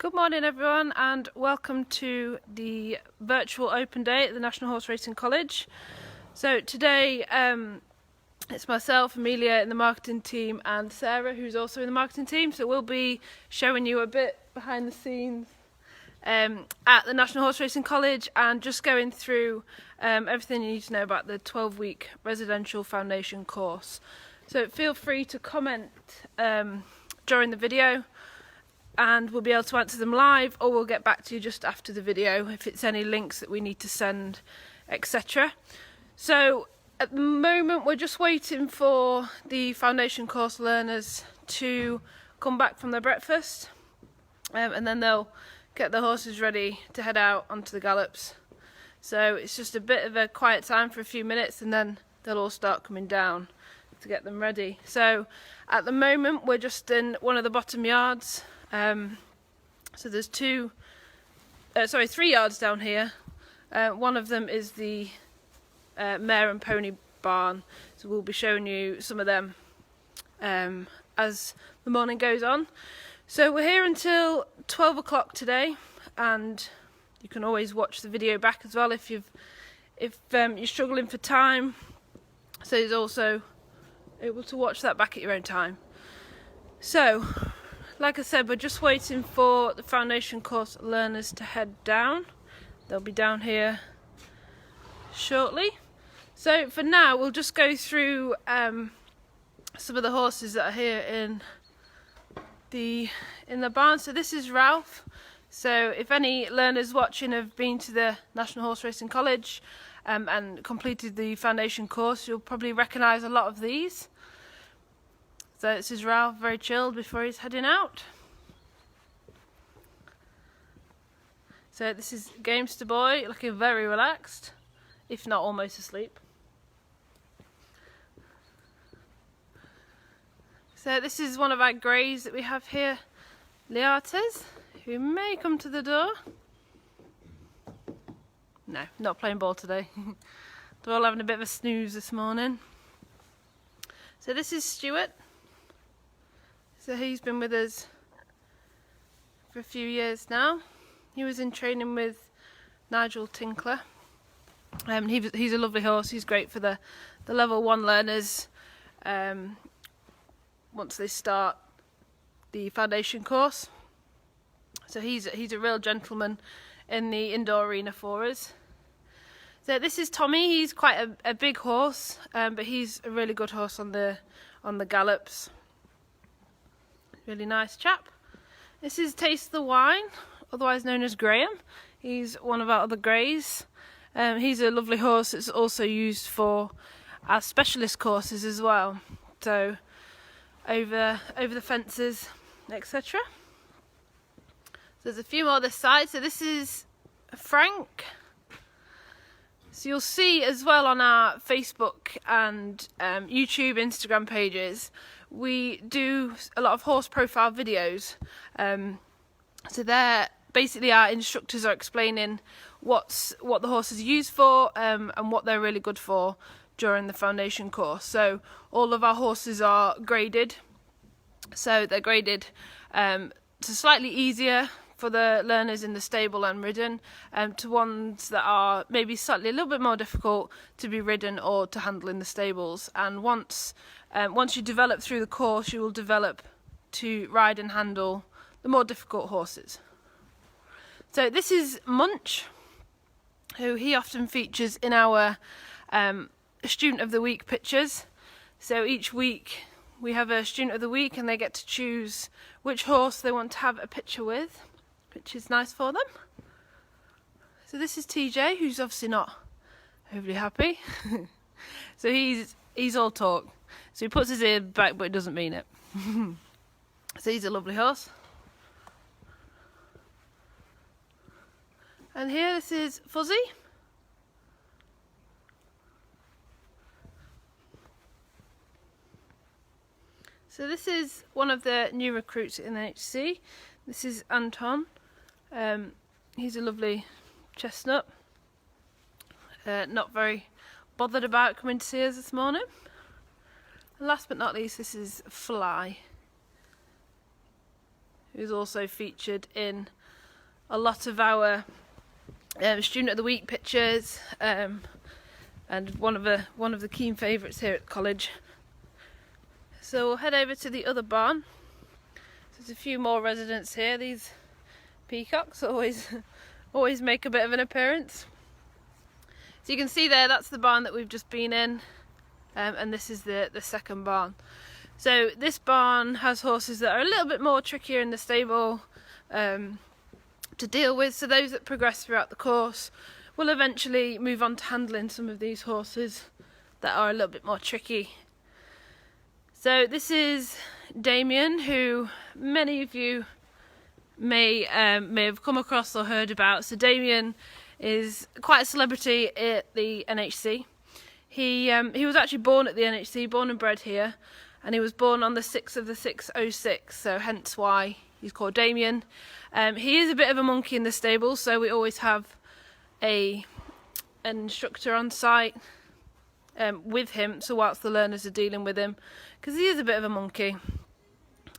Good morning everyone, and welcome to the virtual open day at the National Horse Racing College. So today it's myself, Amelia in the marketing team, and Sarah who's also in the marketing team. So we'll be showing you a bit behind the scenes at the National Horse Racing College and just going through everything you need to know about the 12-week residential foundation course. So feel free to comment during the video, and we'll be able to answer them live, or we'll get back to you just after the video if it's any links that we need to send, etc. So at the moment we're just waiting for the foundation course learners to come back from their breakfast, and then they'll get the horses ready to head out onto the gallops. So it's just a bit of a quiet time for a few minutes, and then they'll all start coming down to get them ready. So at the moment we're just in one of the bottom yards. So there's three yards down here. One of them is the mare and pony barn, so we'll be showing you some of them as the morning goes on. So we're here until 12 o'clock today, and you can always watch the video back as well if you're struggling for time, so you're also able to watch that back at your own time. So like I said, we're just waiting for the foundation course learners to head down. They'll be down here shortly. So for now we'll just go through some of the horses that are here in the barn. So this is Ralph. So if any learners watching have been to the National Horse Racing College and completed the foundation course, you'll probably recognise a lot of these. So this is Ralph, very chilled before he's heading out. So this is Gamester Boy, looking very relaxed, if not almost asleep. So this is one of our greys that we have here, Leates, who may come to the door. No, not playing ball today. They're all having a bit of a snooze this morning. So this is Stuart. So he's been with us for a few years now. He was in training with Nigel Tinkler. He's a lovely horse. He's great for the level 1 learners once they start the foundation course. So he's a real gentleman in the indoor arena for us. So this is Tommy. He's quite a big horse, but he's a really good horse on the gallops. Really nice chap. This is Taste the Wine, otherwise known as Graham. He's one of our other greys. He's a lovely horse. It's also used for our specialist courses as well. So over the fences, etc. So there's a few more this side. So this is Frank. So you'll see as well on our Facebook and YouTube, Instagram pages, we do a lot of horse profile videos. So there, basically our instructors are explaining what the horse is used for and what they're really good for during the foundation course. So all of our horses are graded. So they're graded to slightly easier for the learners in the stable and ridden, to ones that are maybe slightly a little bit more difficult to be ridden or to handle in the stables. And once you develop through the course, you will develop to ride and handle the more difficult horses. So this is Munch, who he often features in our Student of the Week pictures. So each week we have a Student of the Week, and they get to choose which horse they want to have a picture with, which is nice for them. So this is TJ, who's obviously not overly happy. So he's all talk. So he puts his ear back, but he doesn't mean it. So he's a lovely horse. And here, this is Fuzzy. So this is one of the new recruits in NHC. This is Anton. He's a lovely chestnut. Not very bothered about coming to see us this morning. And last but not least, this is Fly, who's also featured in a lot of our Student of the Week pictures, and one of the keen favourites here at college. So we'll head over to the other barn. There's a few more residents here. These peacocks always make a bit of an appearance. So you can see there, that's the barn that we've just been in, and this is the second barn. So this barn has horses that are a little bit more trickier in the stable to deal with. So those that progress throughout the course will eventually move on to handling some of these horses that are a little bit more tricky. So this is Damien, who many of you may have come across or heard about. So Damien is quite a celebrity at the NHC. He was actually born at the NHC, born and bred here, and he was born on the 6th of the 6th, so hence why he's called Damien. He is a bit of a monkey in the stable, so we always have an instructor on site with him, so whilst the learners are dealing with him, because he is a bit of a monkey.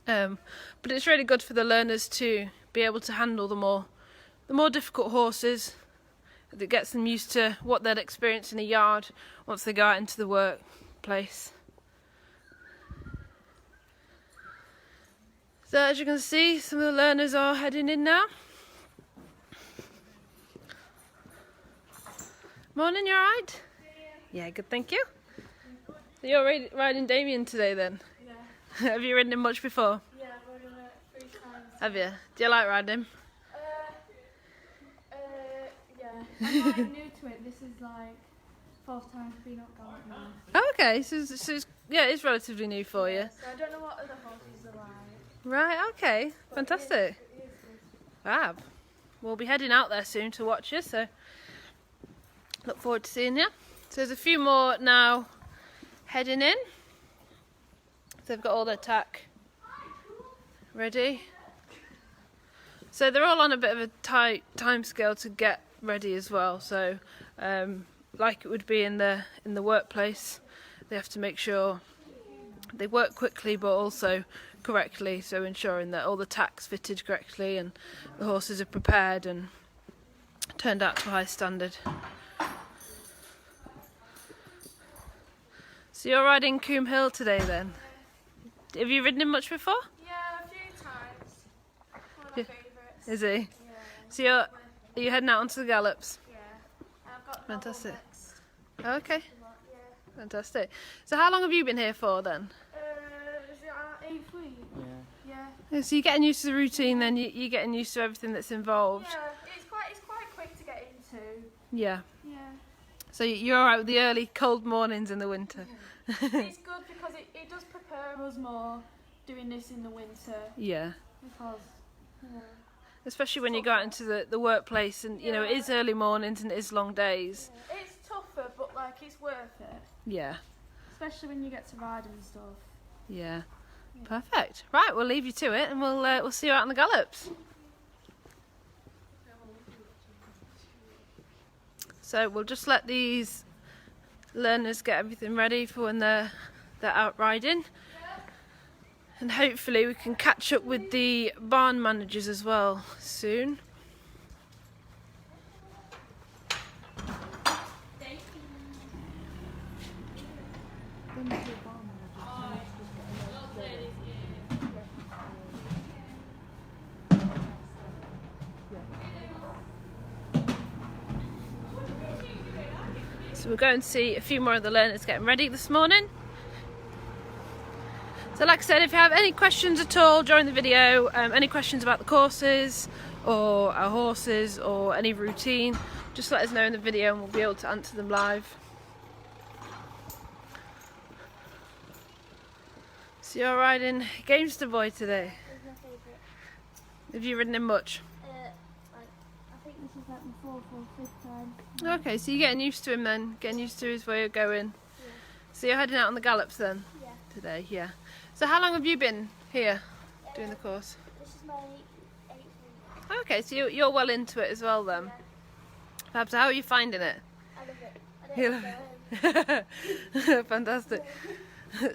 But it's really good for the learners to be able to handle the more difficult horses. That gets them used to what they'll experience in a yard once they go out into the workplace. So as you can see, some of the learners are heading in now. Morning, you alright? Yeah, good, thank you. So you're riding Damien today then? Yeah. Have you ridden him much before? Yeah, I've ridden it 3 times. Have you? Do you like riding him? Yeah. I'm like new to it. This is like 4th time being up gallop now. Oh, okay, so it's relatively new for you. So I don't know what other horses are like. Right, okay, But fantastic. It is good. Fab. We'll be heading out there soon to watch you, so look forward to seeing you. So there's a few more now heading in. So they've got all their tack ready. So they're all on a bit of a tight time scale to get ready as well. So like it would be in the workplace, they have to make sure they work quickly but also correctly, so ensuring that all the tack's fitted correctly and the horses are prepared and turned out to a high standard. So you're riding Coombe Hill today then? Have you ridden him much before? Yeah, a few times. One of my favourites. Is he? Yeah. So are you heading out onto the gallops? Yeah. I've got Fantastic. next. Okay, Yeah. fantastic. So how long have you been here for then? Is it our 8th week? Yeah. So you're getting used to the routine then, you're getting used to everything that's involved? Yeah, it's quite quick to get into. Yeah. Yeah. So you're alright with the early cold mornings in the winter? It's good because it does prepare us more doing this in the winter. Yeah. Because, Especially when you go out into the workplace and, you know, it is early mornings and it is long days. it's tougher, but like it's worth it. Yeah. Especially when you get to ride and stuff. Yeah. Perfect. Right, we'll leave you to it and we'll see you out on the gallops. So we'll just let these learners get everything ready for when they're out riding. And hopefully we can catch up with the barn managers as well soon. So we're going to see a few more of the learners getting ready this morning. So like I said, if you have any questions at all during the video, any questions about the courses or our horses or any routine, just let us know in the video and we'll be able to answer them live. So you're riding Gamester Boy today. It's my favourite. Have you ridden him much? I think this is like my 4th or 5th time. Okay, so you're getting used to him then, getting used to his way of going. Yeah. So you're heading out on the gallops then? Yeah. Today, yeah. So how long have you been here doing the course? This is my 8th week. Okay, so you're well into it as well then. Fab, so how are you finding it? I love it. I don't You want to go home. Fantastic.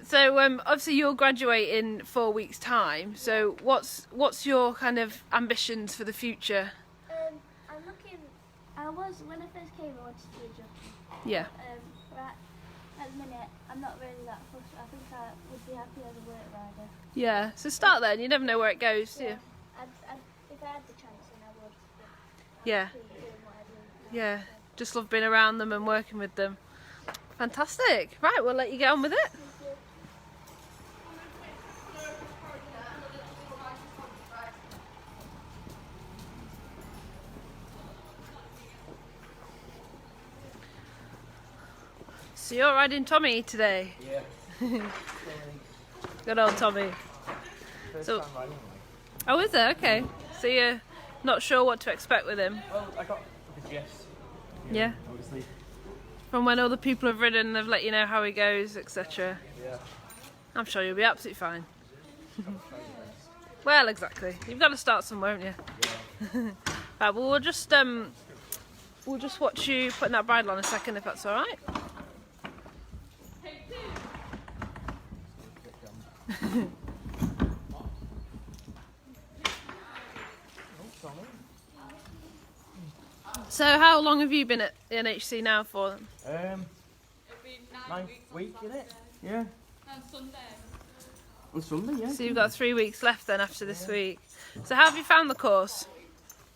So obviously you'll graduate in 4 weeks' time. So what's your kind of ambitions for the future? I'm looking. When I first came, I wanted to be a jockey. Yeah. But at the minute, I'm not really that fussed. I think I would be happy as a work rider. Yeah. So start there, and you never know where it goes, do you? If I had the chance, then I would. Yeah. Be doing what I do. Yeah. Just love being around them and working with them. Fantastic. Right, we'll let you get on with it. So you're riding Tommy today? Yeah. Good old Tommy. First So- time riding him, Oh, is it? Okay. So you're not sure what to expect with him? Well, I got the gist. Yeah. Obviously. From when other people have ridden, they've let you know how he goes, etc. Yeah. I'm sure you'll be absolutely fine. Well, exactly. You've got to start somewhere, haven't you? Right, well, we'll just watch you putting that bridle on a second, if that's all right. So, how long have you been at the NHC now for? 9th week, innit? Yeah. On Sunday. On Sunday, yeah. So you've got 3 weeks left then after this week. So how have you found the course?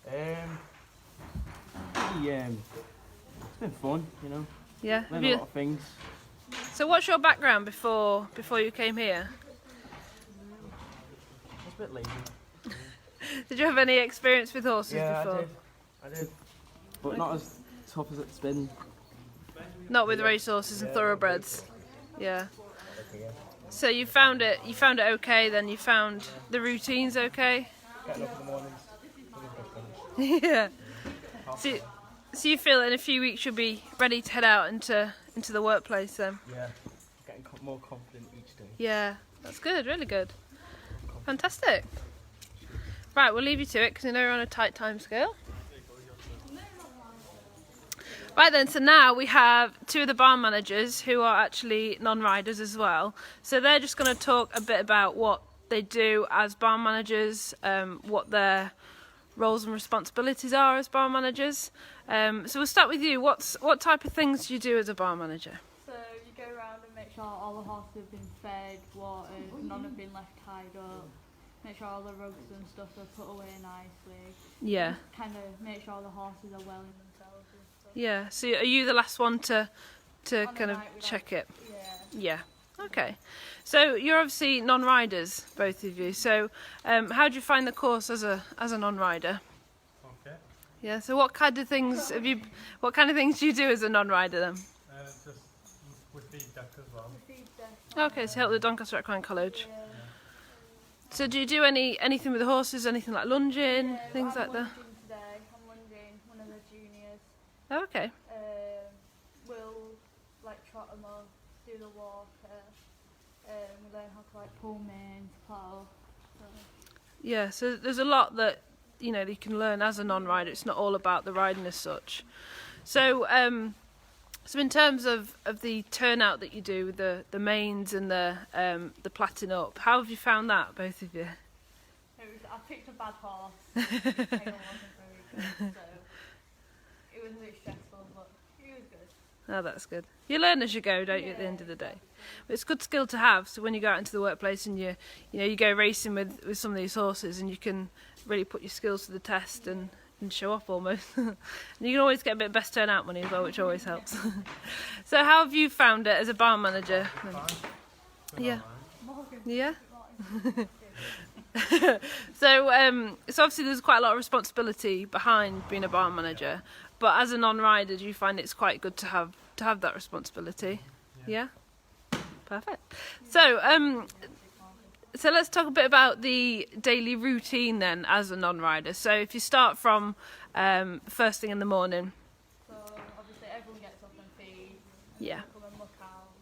It's been fun, you know. Yeah. Have Learned a you, lot of things. so what's your background before you came here? I was a bit lazy. Did you have any experience with horses Yeah, before? I did. But not as tough as it's been. Not with race horses and thoroughbreds. Yeah. Yeah. So you found it okay then? You found the routines okay? Getting up in the mornings. Yeah. So you feel in a few weeks you'll be ready to head out into the workplace then? Yeah. Getting more confident each day. Yeah. That's good, really good. Fantastic. Right, we'll leave you to it because I know you're on a tight time scale. Right then, so now we have two of the barn managers who are actually non-riders as well. So they're just going to talk a bit about what they do as barn managers, what their roles and responsibilities are as barn managers. So we'll start with you. What type of things do you do as a barn manager? So you go around and make sure all the horses have been fed, watered, none have been left tied up, make sure all the rugs and stuff are put away nicely. Yeah. Kind of make sure all the horses are well in themselves and stuff. Yeah. So are you the last one to On kind the of night we check like- it? Yeah. Yeah. Okay. So you're obviously non-riders, both of you. So how do you find the course as a non-rider? Okay. Yeah. So what kind of things What kind of things do you do as a non-rider then? Just with the deck as well. The feed deck. Okay. So help the Doncaster Equine College. Yeah. So do you do anything with the horses? Anything like lunging, Yeah, things I'm like that? lunging today. I'm lunging one of the juniors. Oh, okay. We'll like trot them up, do the walker. We learn how to like pull mains, plough. So. Yeah. So there's a lot that you can learn as a non-rider. It's not all about the riding as such. So so in terms of the turnout that you do with the mains and the platting up, how have you found that, both of you? I picked a bad horse. Taylor wasn't very good, so it was a bit stressful, but it was good. Oh, that's good. You learn as you go, don't you? At the end of the day, but it's a good skill to have. So when you go out into the workplace and you go racing with some of these horses, and you can really put your skills to the test and show off almost. And you can always get a bit of best turnout money as well, which always helps. So how have you found it as a barn manager? Yeah. Yeah. So obviously there's quite a lot of responsibility behind being a barn manager, but as a non-rider, do you find it's quite good to have that responsibility? Yeah. Perfect. So let's talk a bit about the daily routine then as a non-rider. So if you start from first thing in the morning. So obviously everyone gets up and feeds. Yeah. Come and muck out.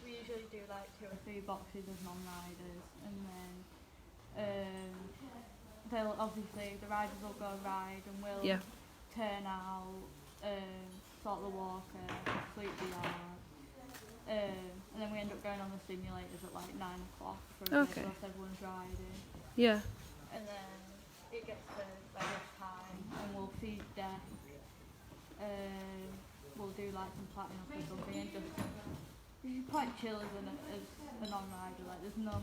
We usually do like 2 or 3 boxes as non-riders, and then they'll obviously the riders will go ride and we'll turn out, sort the walker, sweep the yard, and and then we end up going on the simulators at like 9 o'clock for a bit whilst everyone's riding. Yeah. And then it gets to like time, and we'll feed deck. We'll do like some platting up or something, and just quite chill as a non-rider. Like there's no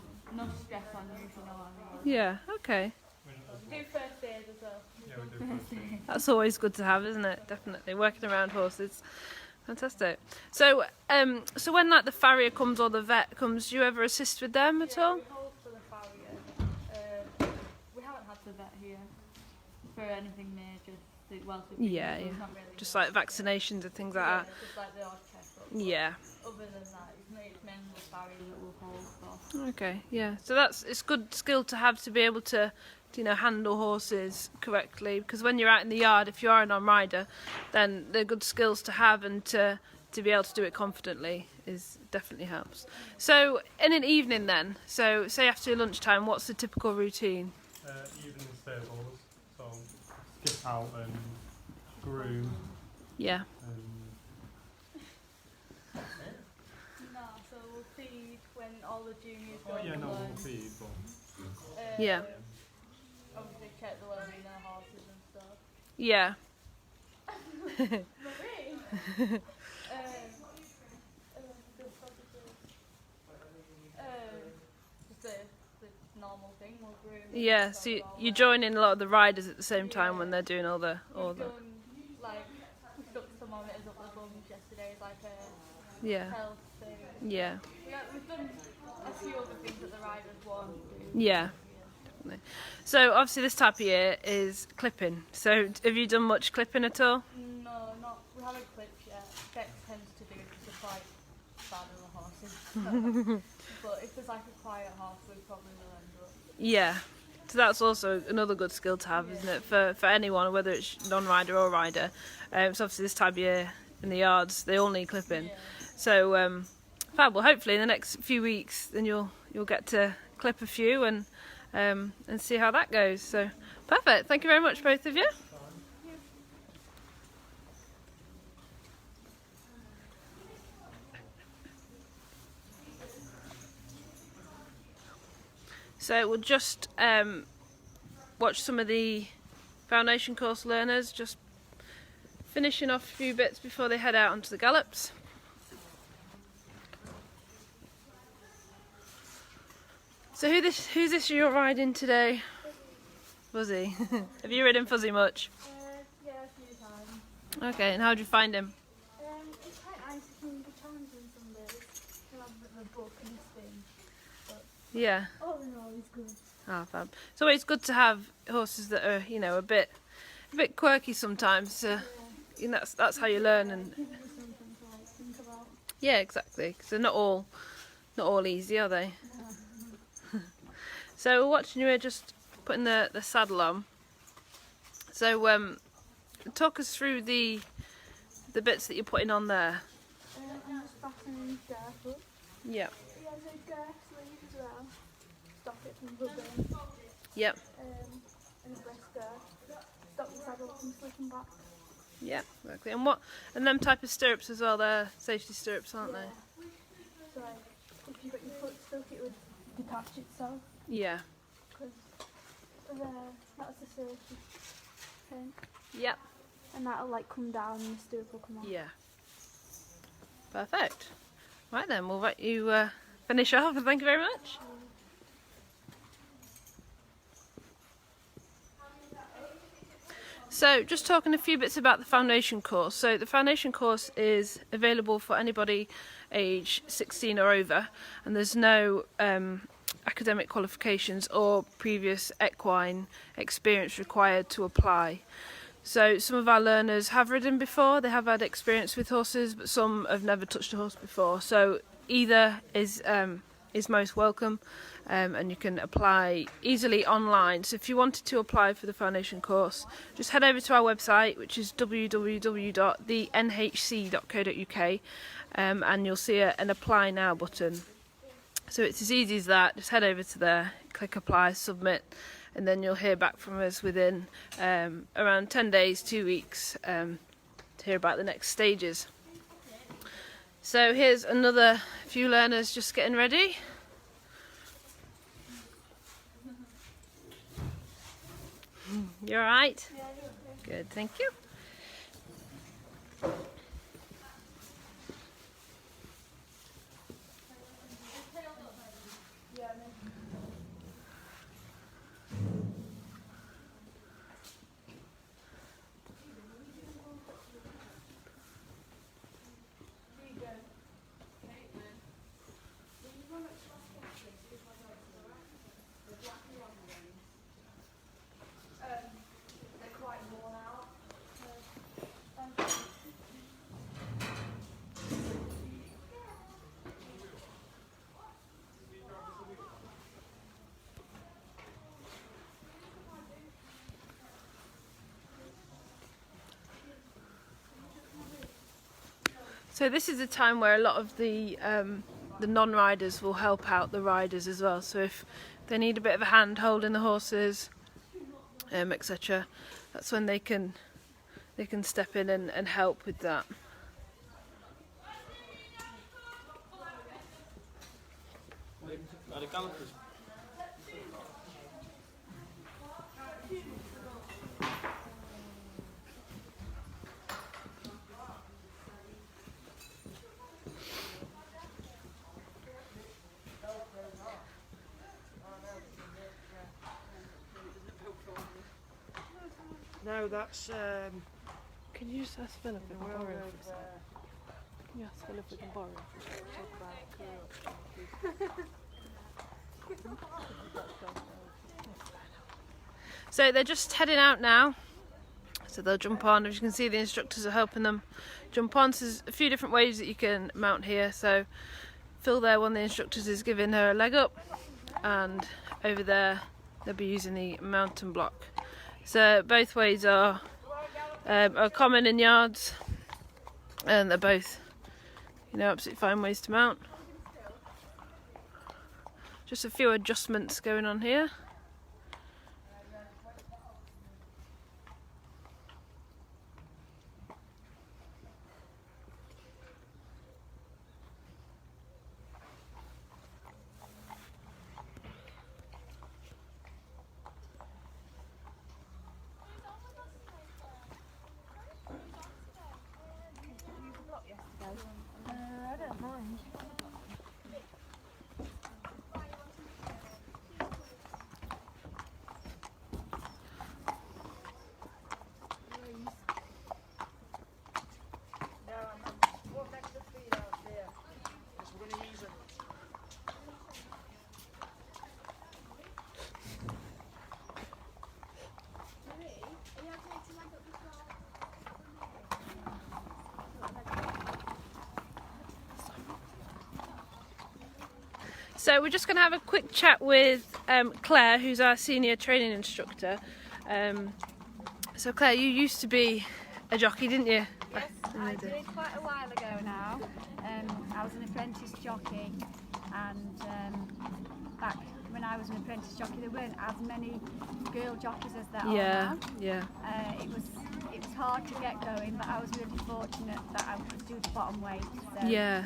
stress on you, if you know what I mean. Yeah. Okay. Do first aid as well. Yeah, we do first aid. That's always good to have, isn't it? Definitely working around horses. Fantastic. So, so when like the farrier comes or the vet comes, do you ever assist with them at all? We hold for the farrier. We haven't had the vet here for anything major. Yeah. Not really Just like vaccinations and things like that. Just like the odd checkup. Yeah. Other than that, it's mainly the farrier that we'll hold for. Okay. Yeah. So it's good skill to have to be able to, handle horses correctly, because when you're out in the yard, if you are a non-rider, then they're good skills to have, and to be able to do it confidently definitely helps. So in an evening then, so say after lunchtime, what's the typical routine? Evening stables, so skip out and groom. Yeah. No, so we'll feed when all the juniors go Oh yeah, to no, learn. we'll feed, but Yeah. Obviously check the well-being of horses and stuff. Yeah. Just the normal thing, we'll groom. Yeah. So you join in a lot of the riders at the same time when they're doing all the. We've done, like, we stuck thermometers up the bums yesterday, like a Yeah. health thing. Yeah. We've done a few other things that the riders won't do. Yeah. So obviously this type of year is clipping. So have you done much clipping at all? No, we haven't clipped yet. Bex tends to do it because they're quite bad on the horses. But if there's like a quiet horse, we probably will end up. Yeah. So that's also another good skill to have, isn't it? For anyone, whether it's non-rider or rider. So obviously this time of year in the yards, they all need clipping. Yeah. So fab. Well, hopefully in the next few weeks, then you'll get to clip a few and see how that goes. So perfect. Thank you very much, both of you. So we'll just watch some of the foundation course learners just finishing off a few bits before they head out onto the gallops. So who's this you're riding today? Fuzzy. Have you ridden Fuzzy much? Yeah, a few times. Okay, and how did you find him? It's quite nice. It can be challenging some days. He'll have a bit of a book and a spin. Yeah. All in all, he's good. Ah, fab. It's always good to have horses that are, a bit quirky sometimes. That's how you learn, and Give you something to like think about. yeah, exactly. Because they're not all easy, are they? So we're watching you here, just putting the saddle on. So talk us through the bits that you're putting on there. I'm just fastening his girth up. Yeah. He has a girth sleeve as well. Stop it from rubbing. Yep. And a breast girth. Stop the saddle from slipping back. Yeah, exactly. And them type of stirrups as well, they're safety stirrups, aren't they? So like, if you got your foot stuck, it would detach itself. Yeah. Because that's the safety thing. Yep. And that'll like come down and the stirrup will come off. Yeah. Perfect. Right then, we'll let you finish off, and thank you very much. So just talking a few bits about the foundation course. So the foundation course is available for anybody age 16 or over, and there's no academic qualifications or previous equine experience required to apply. So some of our learners have ridden before, they have had experience with horses, but some have never touched a horse before. So either is most welcome, and you can apply easily online. So if you wanted to apply for the foundation course, just head over to our website, which is www.thenhc.co.uk, and you'll see an apply now button. So it's as easy as that. Just head over to there, click apply, submit, and then you'll hear back from us within around 10 days, 2 weeks, to hear about the next stages. So here's another few learners just getting ready. You alright? Yeah, you're okay. Good, thank you. So this is a time where a lot of the non-riders will help out the riders as well. So if they need a bit of a hand holding the horses, etc., that's when they can step in and help with that. Are the gallops? No, that's Can you just ask Philip if we can borrow it for a second? Can you ask Philip if we can borrow it? So they're just heading out now. So they'll jump on. As you can see, the instructors are helping them jump on. So there's a few different ways that you can mount here. So Phil there, one of the instructors, is giving her a leg up, and over there they'll be using the mountain block. So both ways are common in yards, and they're both, absolutely fine ways to mount. Just a few adjustments going on here. I don't mind. So we're just going to have a quick chat with Claire, who's our Senior Training Instructor. So Claire, you used to be a jockey, didn't you? Yes, I did quite a while ago now. I was an apprentice jockey, and back when I was an apprentice jockey there weren't as many girl jockeys as there are now. Yeah. It was hard to get going, but I was really fortunate that I could do the bottom weight. So Yeah.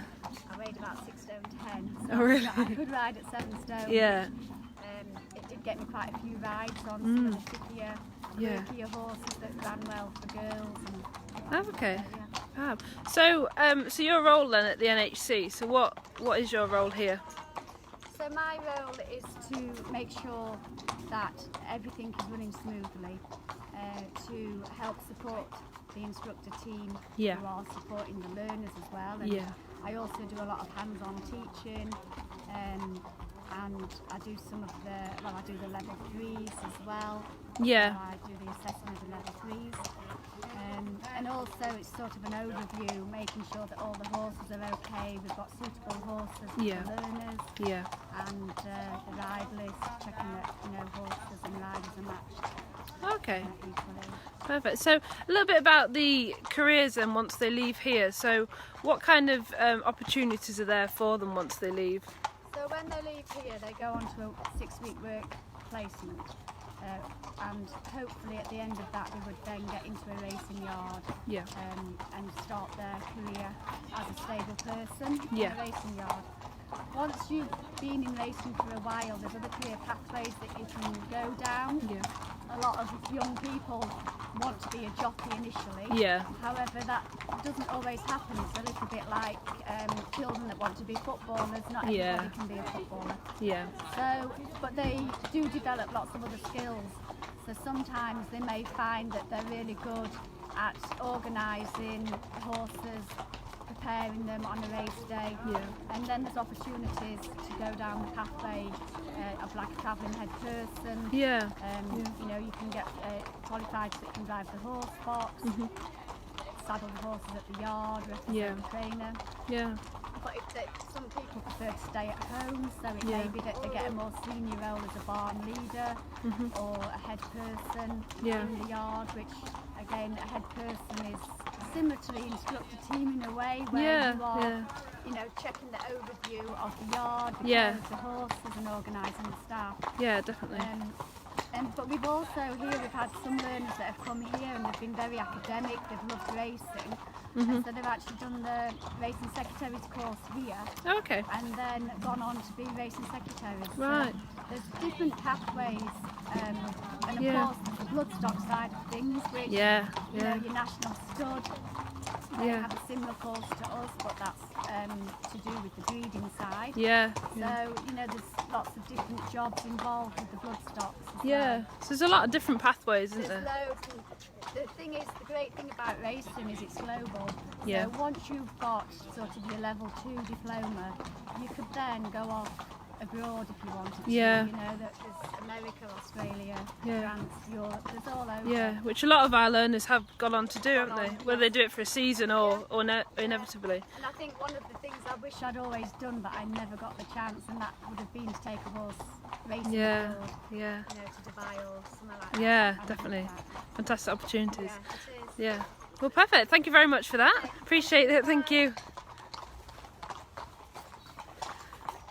I weighed about 6 stone 10, so Oh, really? I could ride at 7 stone. Yeah. It did get me quite a few rides on some of the stickier, Yeah. quirkier horses that ran well for girls. And, Oh, okay. yeah. Fab. So, so your role then at the NHC. So what is your role here? So my role is to make sure that everything is running smoothly, to help support the instructor team Yeah. who are supporting the learners as well. And Yeah. I also do a lot of hands-on teaching, and I do I do the level 3s as well. Yeah. So I do the assessment of the level 3s. And also it's sort of an overview, making sure that all the horses are okay, we've got suitable horses for Yeah. the learners, Yeah. and the ride list, checking that horses and riders are matched Okay. equally. Perfect. So a little bit about the careers then once they leave here. So what kind of opportunities are there for them once they leave? So when they leave here, they go on to a 6-week work placement, and hopefully at the end of that they would then get into a racing yard Yeah. and start their career as a stable person Yeah. in a racing yard. Once you've been in racing for a while, there's other career pathways that you can go down. Yeah. A lot of young people want to be a jockey initially. Yeah. However, that doesn't always happen. It's a little bit like children that want to be footballers. Not everybody Yeah. can be a footballer. Yeah. So, but they do develop lots of other skills. So sometimes they may find that they're really good at organising horses, preparing them on a race day. Yeah. And then there's opportunities to go down the pathway of like a travelling head person. Yeah. You know, you can get qualified so that you can drive the horse box, saddle the horses at the yard, represent Yeah. the trainer. Yeah. But some people prefer to stay at home, so it Yeah. may be that they get a more senior role as a barn leader or a head person Yeah. in the yard, which again, a head person is similar to the instructor team in a way, where Yeah. you are, Yeah. you know, checking the overview of the yard, the Yeah. care of the horses and organising the staff. Yeah, definitely. But we've also here, we've had some learners that have come here and they've been very academic, they've loved racing. And so they've actually done the racing secretaries course here Okay. and then gone on to be racing secretaries. Right. So there's different pathways and of Yeah. course the bloodstock side of things, which Yeah. you know, Yeah. your national stud, they Yeah. have a similar course to us, but that's to do with the breeding side. Yeah. So, you know, there's lots of different jobs involved with the bloodstocks as Yeah. well. So there's a lot of different pathways, isn't There's there? loads, and the thing is, the great thing about racing is it's global. Yeah. So once you've got sort of your level 2 diploma, you could then go off abroad if you wanted to. Yeah. You know, there's America, Australia, Yeah. France, Europe, there's all over. Yeah, which a lot of our learners have gone on to do, Gone haven't they? on, Whether they do it for a season or inevitably. And I think one of the things I wish I'd always done, but I never got the chance, and that would have been to take a horse racing Yeah. abroad, Yeah. you know, to Dubai or somewhere like that. Yeah, I would definitely. do that. Fantastic opportunities. Yeah, it is. Yeah. Well, perfect. Thank you very much for that. Appreciate it. Thank you.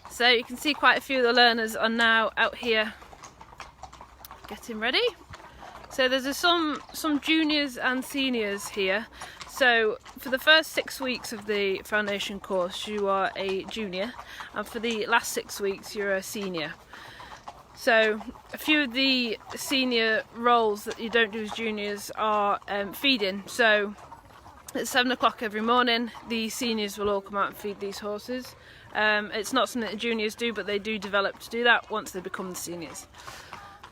So you can see quite a few of the learners are now out here getting ready. So there's some juniors and seniors here. So for the first 6 weeks of the foundation course you are a junior, and for the last 6 weeks you're a senior. So a few of the senior roles that you don't do as juniors are feeding. So at 7 o'clock every morning the seniors will all come out and feed these horses. It's not something that juniors do, but they do develop to do that once they become the seniors.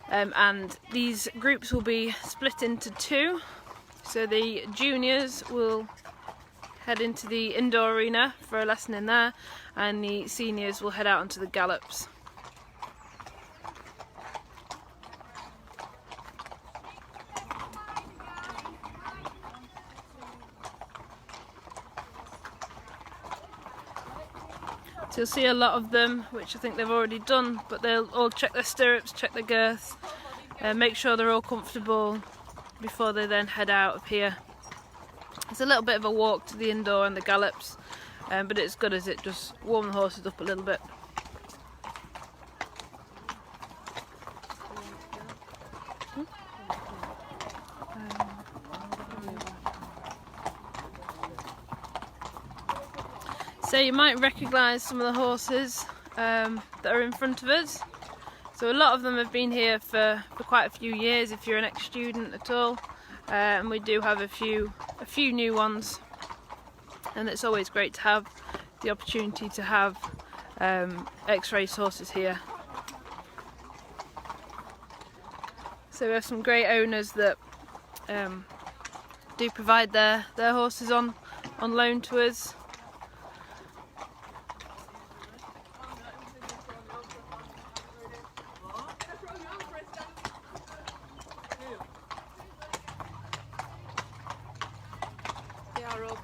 And these groups will be split into two. So the juniors will head into the indoor arena for a lesson in there, and the seniors will head out onto the gallops. So you'll see a lot of them, which I think they've already done, but they'll all check their stirrups, check their girths, make sure they're all comfortable before they then head out of here. It's a little bit of a walk to the indoor and the gallops, but it's good as it just warms the horses up a little bit. So you might recognise some of the horses that are in front of us. So a lot of them have been here for quite a few years if you're an ex-student at all, and we do have a few new ones, and it's always great to have the opportunity to have ex-race horses here. So we have some great owners that do provide their horses on loan to us.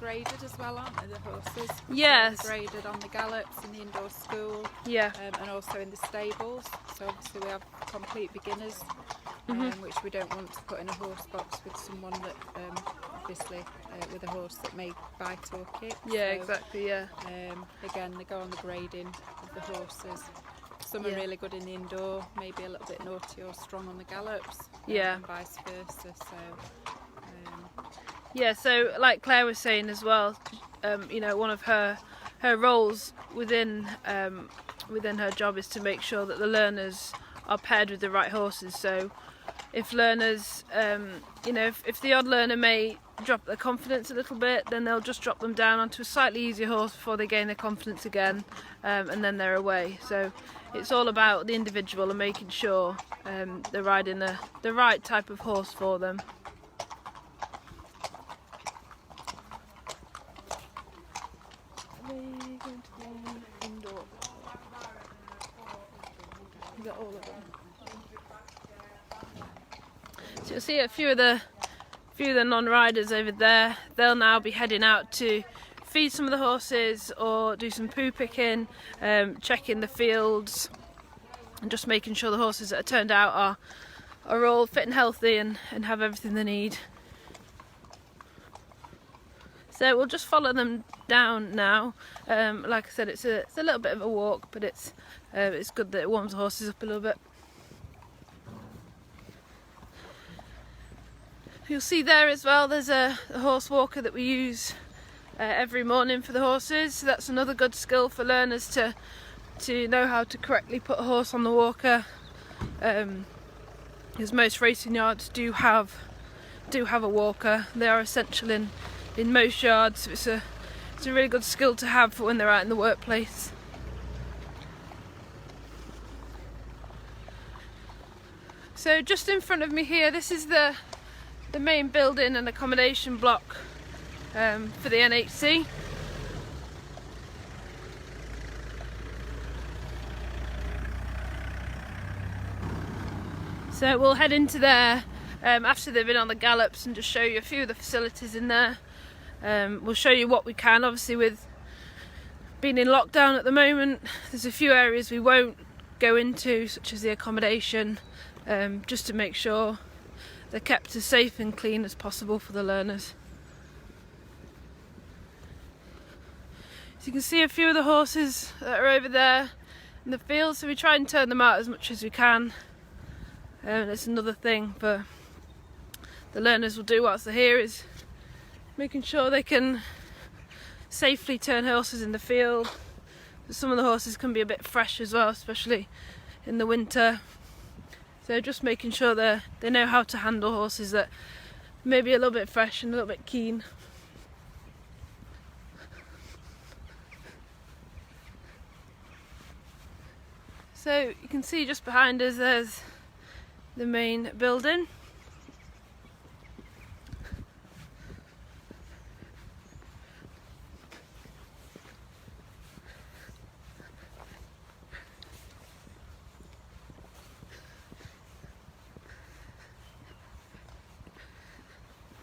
Graded as well, aren't they, the horses? Yes. So they're graded on the gallops in the indoor school, Yeah. and also in the stables. So obviously we have complete beginners, which we don't want to put in a horse box with someone that obviously with a horse that may bite or kick. Yeah, So, exactly, yeah. again, they go on the grading of the horses. Some Yeah. are really good in the indoor, maybe a little bit naughty or strong on the gallops. Yeah. and vice versa. So Yeah, so like Claire was saying as well, you know, one of her roles within her job is to make sure that the learners are paired with the right horses. So if learners, you know, if the odd learner may drop their confidence a little bit, then they'll just drop them down onto a slightly easier horse before they gain their confidence again, and then they're away. So it's all about the individual and making sure they're riding the right type of horse for them. All of them. So you'll see a few of the non-riders over there. They'll now be heading out to feed some of the horses or do some poo picking, checking the fields, and just making sure the horses that are turned out are all fit and healthy and have everything they need. So we'll just follow them down now. Like I said, it's a little bit of a walk, but it's good that it warms the horses up a little bit. You'll see there as well, there's a horse walker that we use every morning for the horses. So that's another good skill for learners to know how to correctly put a horse on the walker. Because most racing yards do have a walker. They are essential in most yards. So it's a really good skill to have for when they're out in the workplace. So just in front of me here, this is the main building and accommodation block for the NHC. So we'll head into there after they've been on the gallops and just show you a few of the facilities in there. We'll show you what we can. Obviously, with being in lockdown at the moment, there's a few areas we won't go into, such as the accommodation, just to make sure they're kept as safe and clean as possible for the learners. So you can see a few of the horses that are over there in the field, so we try and turn them out as much as we can. That's another thing for the learners will do whilst they're here, is making sure they can safely turn horses in the field. Some of the horses can be a bit fresh as well, especially in the winter. So just making sure they know how to handle horses that may be a little bit fresh and a little bit keen. So you can see just behind us there's the main building.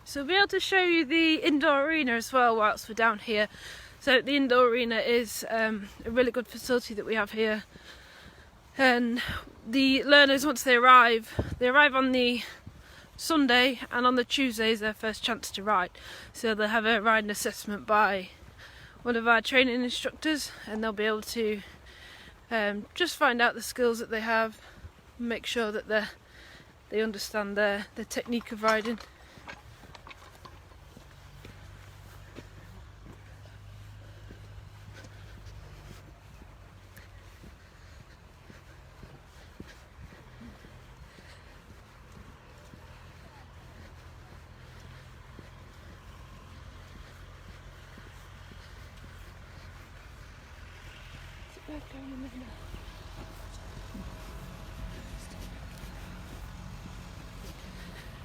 So we'll be able to show you the indoor arena as well whilst we're down here. So the indoor arena is a really good facility that we have here. And the learners, once they arrive on the Sunday, and on the Tuesday is their first chance to ride. So they'll have a riding assessment by one of our training instructors, and they'll be able to just find out the skills that they have, and make sure that they understand the technique of riding.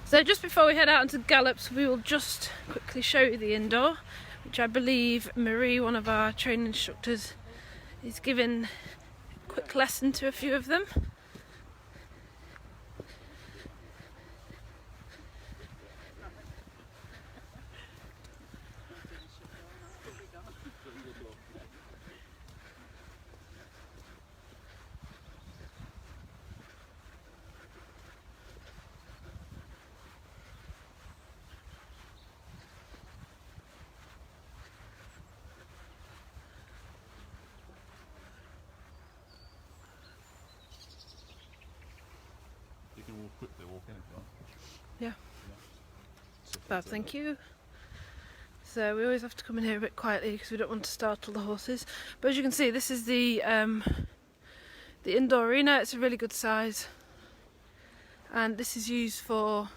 So just before we head out into gallops, we will just quickly show you the indoor, which I believe Marie, one of our training instructors, is giving a quick lesson to a few of them. we'll quickly walk in if you want. Yeah. So Fab, thank you. So we always have to come in here a bit quietly because we don't want to startle the horses. But as you can see, this is the indoor arena. It's a really good size, and this is used for,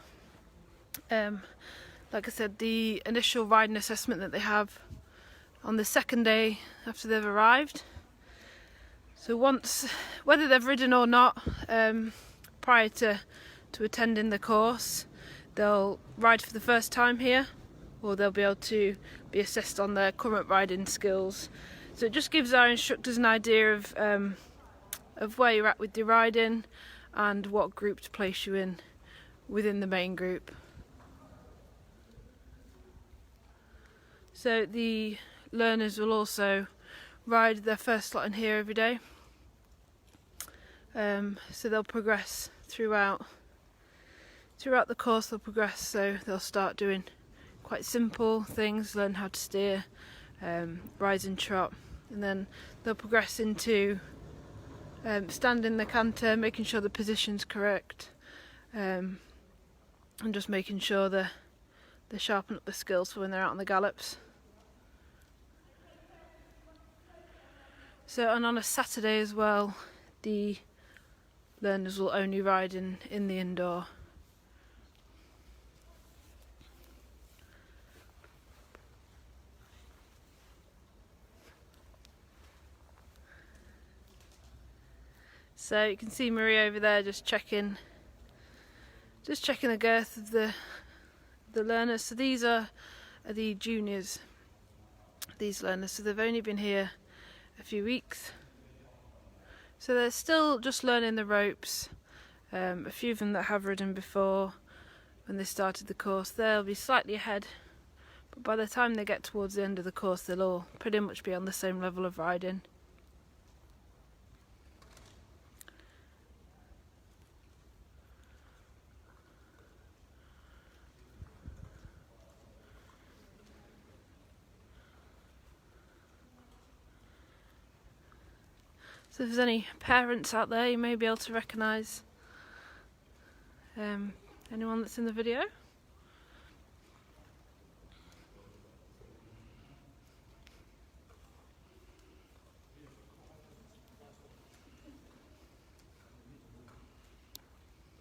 like I said, the initial riding assessment that they have on the second day after they've arrived. So once, whether they've ridden or not, prior to attending the course, they'll ride for the first time here, or they'll be able to be assessed on their current riding skills. So it just gives our instructors an idea of where you're at with your riding and what group to place you in within the main group. So the learners will also ride their first slot in here every day. So they'll progress throughout the course. They'll progress, so they'll start doing quite simple things, learn how to steer, rise and trot, and then they'll progress into standing the canter, making sure the position's correct, and just making sure they sharpen up the skills for when they're out on the gallops. So, and on a Saturday as well, the learners will only ride in the indoor. So you can see Marie over there just checking the girth of the learners. So these are the juniors, these learners. So they've only been here a few weeks. So they're still just learning the ropes. A few of them that have ridden before when they started the course, they'll be slightly ahead. But by the time they get towards the end of the course, they'll all pretty much be on the same level of riding. So if there's any parents out there, you may be able to recognise anyone that's in the video.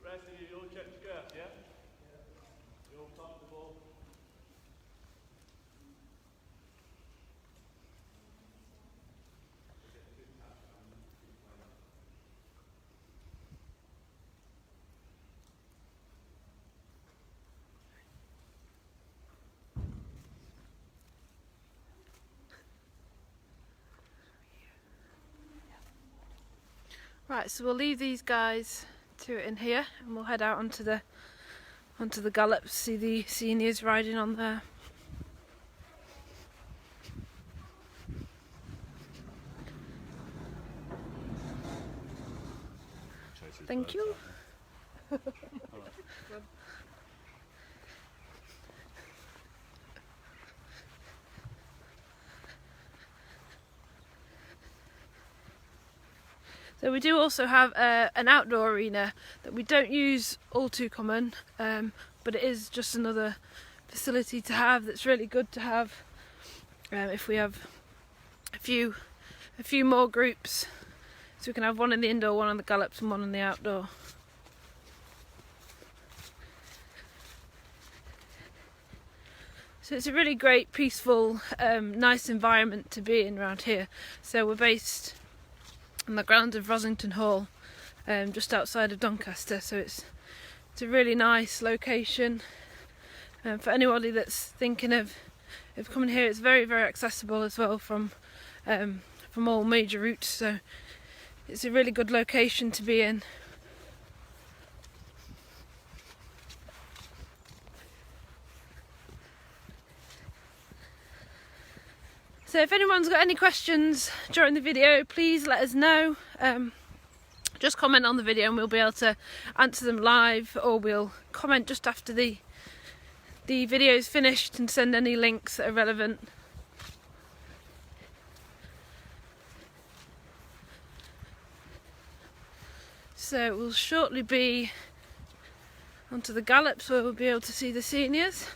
Rest of you all checked your girth, yeah? You're all comfortable? Right, so we'll leave these guys to it in here, and we'll head out onto the gallops, see the seniors riding on there. Thank you. So we do also have an outdoor arena that we don't use all too common, but it is just another facility to have that's really good to have if we have a few more groups. So we can have one in the indoor, one on the gallops and one in the outdoor. So it's a really great, peaceful, nice environment to be in around here. So we're based on the grounds of Rosington Hall, just outside of Doncaster, so it's a really nice location for anybody that's thinking of coming here. It's very, very accessible as well from all major routes, so it's a really good location to be in. So if anyone's got any questions during the video, please let us know. Just comment on the video and we'll be able to answer them live, or we'll comment just after the video's finished and send any links that are relevant. So we'll shortly be onto the gallops where we'll be able to see the seniors.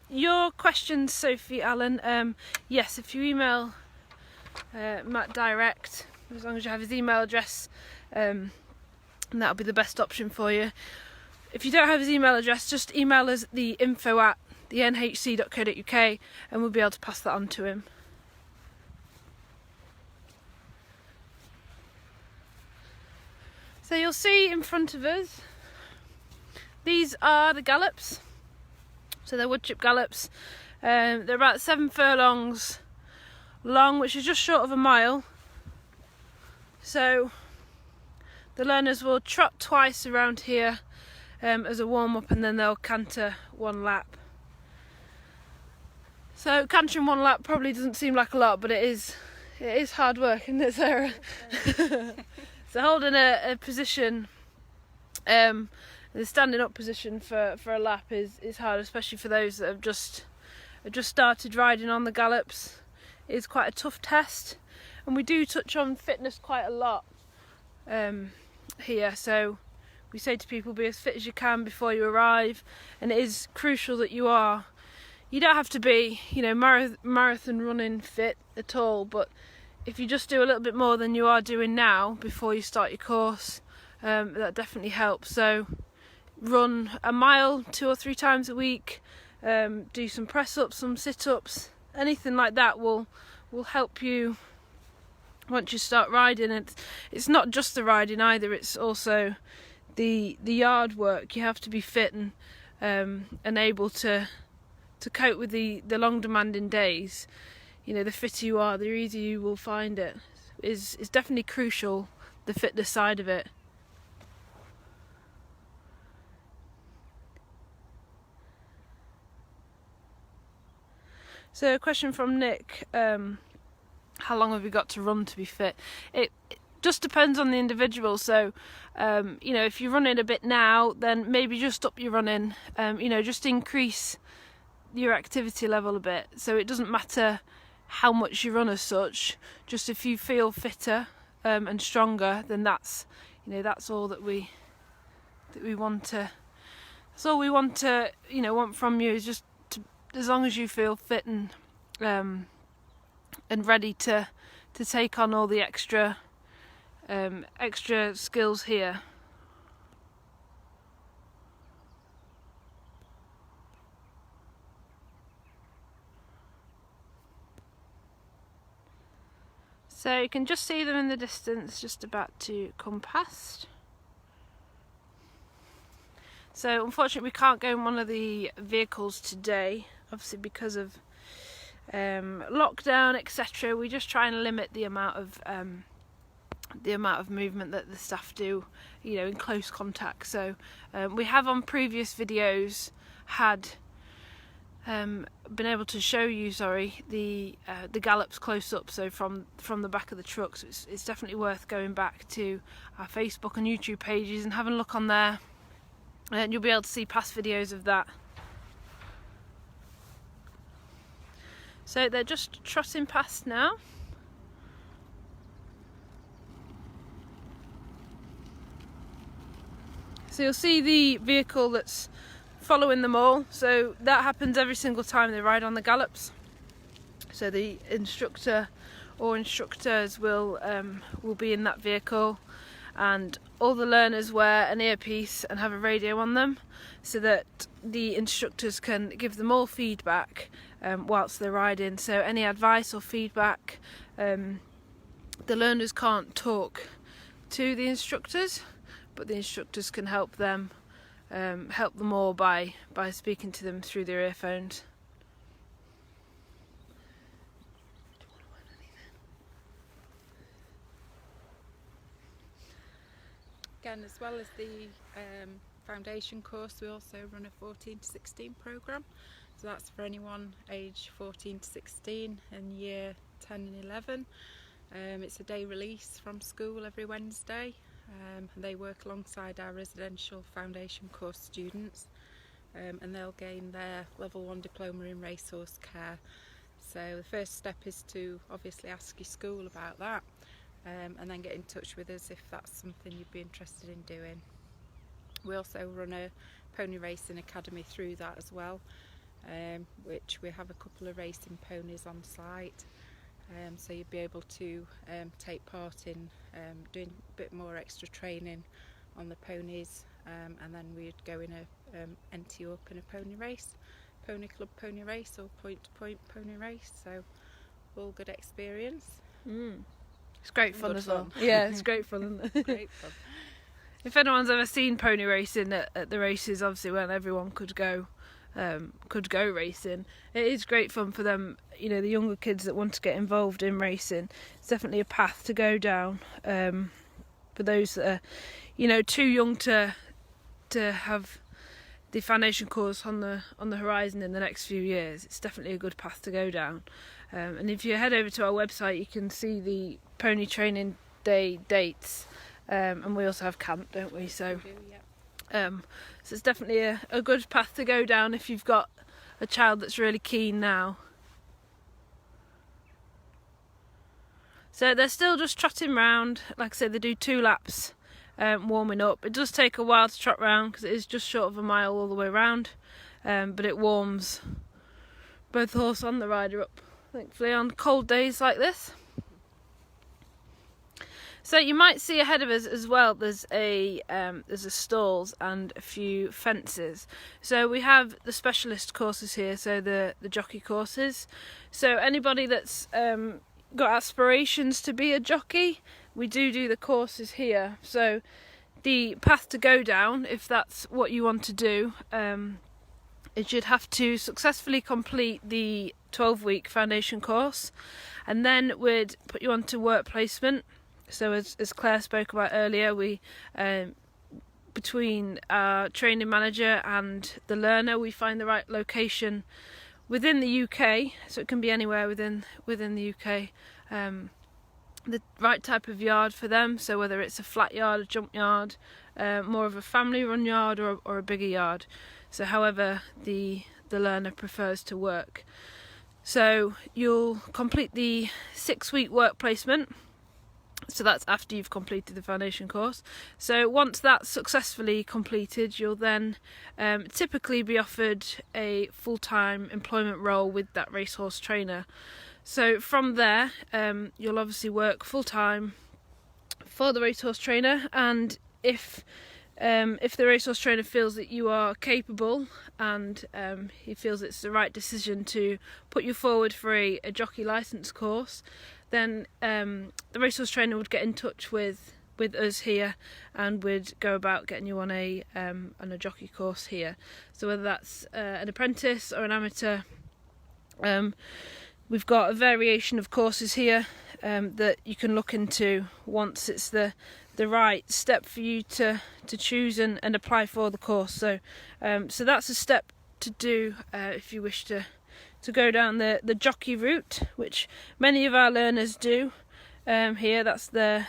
Your questions, Sophie Allen, yes, if you email Matt direct, as long as you have his email address, that'll be the best option for you. If you don't have his email address, just email us the info@thenhc.co.uk and we'll be able to pass that on to him. So you'll see in front of us, these are the gallops. So they're wood chip gallops. They're about 7 furlongs long, which is just short of a mile. So the learners will trot twice around here as a warm-up, and then they'll canter 1 lap. So cantering 1 lap probably doesn't seem like a lot, but it is hard work, isn't it, Sarah? So holding a position, the standing up position for a lap is hard, especially for those that have just started riding on the gallops. It is quite a tough test, and we do touch on fitness quite a lot here. So we say to people, be as fit as you can before you arrive, and it is crucial that you don't have to be, marathon running fit at all, but if you just do a little bit more than you are doing now before you start your course, that definitely helps. So run a mile 2 or 3 times a week, do some press-ups, some sit-ups, anything like that will help you once you start riding. It's not just the riding either, it's also the yard work. You have to be fit and able to cope with the long demanding days. The fitter you are, the easier you will find it. Is definitely crucial, the fitness side of it. So a question from Nick, how long have you got to run to be fit? It just depends on the individual. So, if you're running a bit now, then maybe just up your running, just increase your activity level a bit. So it doesn't matter how much you run as such, just if you feel fitter and stronger, then that's all that we want to, that's all we want to, want from you, is just as long as you feel fit and ready to take on all the extra skills here. So you can just see them in the distance, just about to come past. So unfortunately we can't go in one of the vehicles today, obviously because of lockdown, etc. We just try and limit the amount of movement that the staff do, in close contact. So we have on previous videos had been able to show you, the gallops close up, so from the back of the truck. So it's definitely worth going back to our Facebook and YouTube pages and having a look on there, and you'll be able to see past videos of that. So they're just trotting past now. So you'll see the vehicle that's following them all. So that happens every single time they ride on the gallops. So the instructor or instructors will be in that vehicle, and all the learners wear an earpiece and have a radio on them, so that the instructors can give them all feedback whilst they're riding. So any advice or feedback, the learners can't talk to the instructors, but the instructors can help them all by speaking to them through their earphones. Again, as well as the foundation course, we also run a 14 to 16 programme. So that's for anyone age 14 to 16 in year 10 and 11. It's a day release from school every Wednesday. And they work alongside our residential foundation course students, and they'll gain their level 1 diploma in racehorse care. So the first step is to obviously ask your school about that, and then get in touch with us if that's something you'd be interested in doing. We also run a pony racing academy through that as well, which we have a couple of racing ponies on site. So you'd be able to take part in doing a bit more extra training on the ponies, and then we'd go in a NT up in a pony race, pony club pony race or point to point pony race. So all good experience. It's great fun Good as well. fun. Yeah, it's great fun, isn't it? Great fun. If anyone's ever seen pony racing at the races, obviously when everyone could go racing, it is great fun for them. You know, the younger kids that want to get involved in racing, it's definitely a path to go down. For those that are, you know, too young to have the foundation course on the horizon in the next few years, it's definitely a good path to go down. And if you head over to our website, you can see the pony training day dates, and we also have camp, don't we? So, We do, yeah. so it's definitely a good path to go down if you've got a child that's really keen now. So they're still just trotting round. Like I said, they do 2 laps warming up. It does take a while to trot round because it is just short of a mile all the way round, but it warms both the horse and the rider up, thankfully, on cold days like this. So you might see ahead of us as well, there's a stalls and a few fences. So we have the specialist courses here, so the jockey courses. So anybody that's got aspirations to be a jockey, we do the courses here. So the path to go down, if that's what you want to do, is you'd have to successfully complete the 12-week foundation course, and then we'd put you onto work placement. So as Claire spoke about earlier, we between our training manager and the learner, we find the right location within the UK, so it can be anywhere within the UK, the right type of yard for them. So whether it's a flat yard, a jump yard, more of a family run yard, or a bigger yard, so however the learner prefers to work. So you'll complete the 6-week work placement. So that's after you've completed the foundation course. So once that's successfully completed, you'll then typically be offered a full-time employment role with that racehorse trainer. So from there, you'll obviously work full-time for the racehorse trainer, and if the racehorse trainer feels that you are capable and he feels it's the right decision to put you forward for a jockey licence course, then the racehorse trainer would get in touch with us here, and would go about getting you on a jockey course here. So whether that's an apprentice or an amateur, we've got a variation of courses here that you can look into once it's the right step for you to choose and apply for the course. So that's a step to do if you wish to go down the jockey route, which many of our learners do here. That's their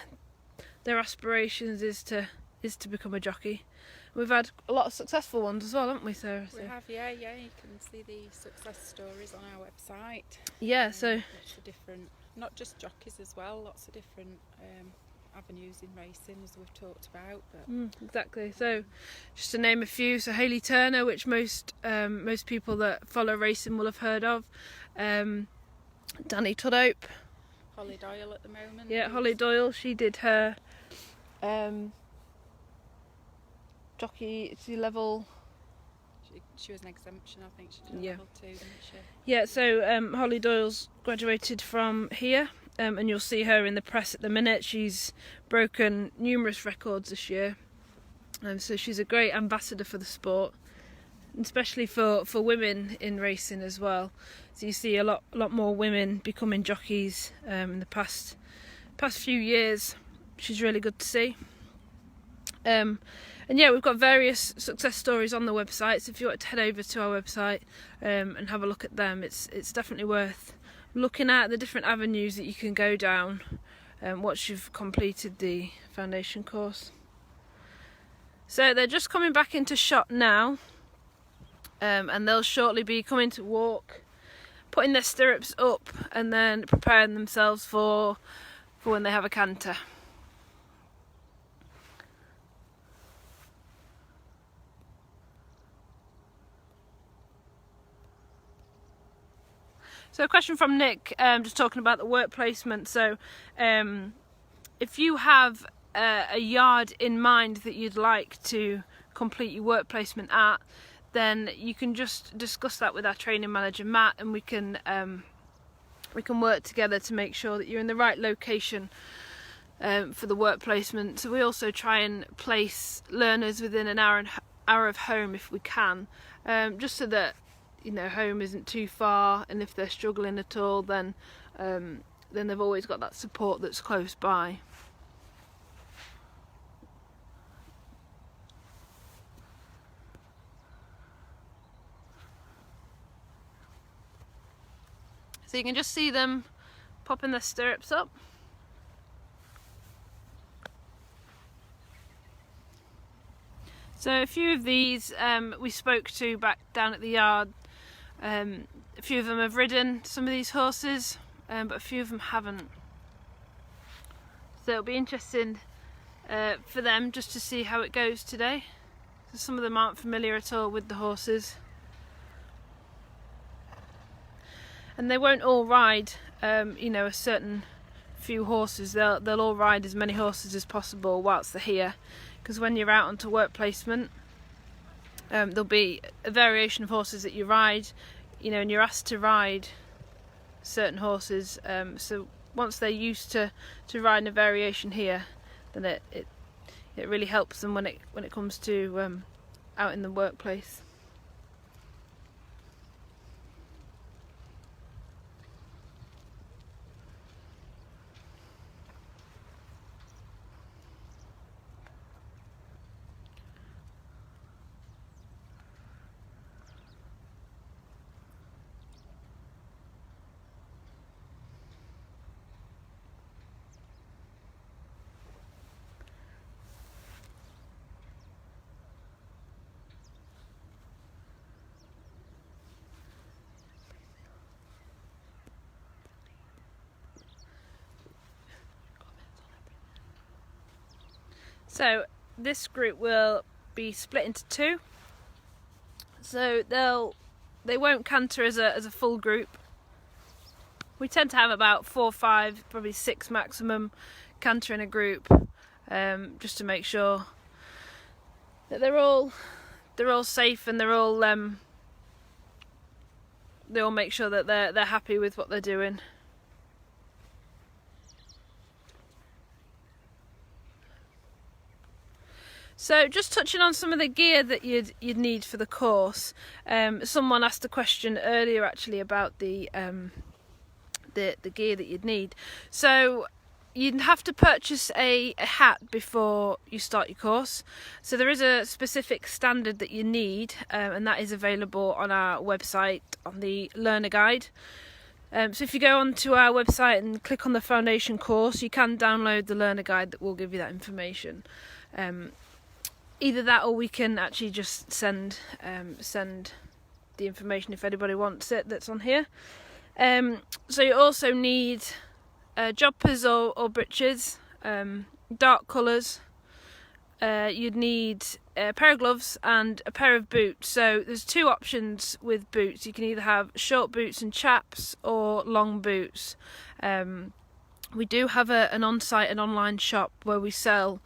aspirations is to become a jockey. We've had a lot of successful ones as well, haven't we, Sarah? We have, yeah. You can see the success stories on our website. Yeah, so Lots of different, not just jockeys as well, lots of different avenues in racing, as we've talked about. But exactly. So just to name a few, so Hayley Turner, which most people that follow racing will have heard of. Danny Tudhope. Holly Doyle at the moment. Yeah, Holly Doyle. She did her jockey level. She was an exemption, I think. She did level 2, didn't she? Yeah, so Holly Doyle's graduated from here, and you'll see her in the press at the minute. She's broken numerous records this year, so she's a great ambassador for the sport, especially for women in racing as well. So you see a lot more women becoming jockeys in the past few years, which is really good to see. And yeah, we've got various success stories on the website, so if you want to head over to our website and have a look at them, it's definitely worth looking at the different avenues that you can go down once you've completed the foundation course. So they're just coming back into shot now, and they'll shortly be coming to walk, putting their stirrups up and then preparing themselves for when they have a canter. So a question from Nick, just talking about the work placement. So if you have a yard in mind that you'd like to complete your work placement at, then you can just discuss that with our training manager Matt, and we can work together to make sure that you're in the right location for the work placement. So we also try and place learners within an hour of home if we can, just so that home isn't too far, and if they're struggling at all, then they've always got that support that's close by. So you can just see them popping their stirrups up. So a few of these we spoke to back down at the yard. A few of them have ridden some of these horses, but a few of them haven't. So it'll be interesting for them just to see how it goes today. So some of them aren't familiar at all with the horses. And they won't all ride, a certain few horses. They'll all ride as many horses as possible whilst they're here, because when you're out onto work placement, there'll be a variation of horses that you ride, and you're asked to ride certain horses. So once they're used to riding a variation here, then it really helps them when it comes to out in the workplace. So this group will be split into two. So they won't canter as a full group. We tend to have about 4 or 5, probably 6 maximum canter in a group, just to make sure that they're all safe, and they all make sure that they're happy with what they're doing. So just touching on some of the gear that you'd need for the course. Someone asked a question earlier actually about the gear that you'd need. So you'd have to purchase a hat before you start your course. So there is a specific standard that you need, and that is available on our website on the learner guide. So if you go onto our website and click on the foundation course, you can download the learner guide that will give you that information. Either that, or we can actually just send the information if anybody wants it that's on here. So you also need jumpers or breeches, dark colours. You'd need a pair of gloves and a pair of boots. So there's 2 options with boots. You can either have short boots and chaps or long boots. We do have an on-site and online shop where we sell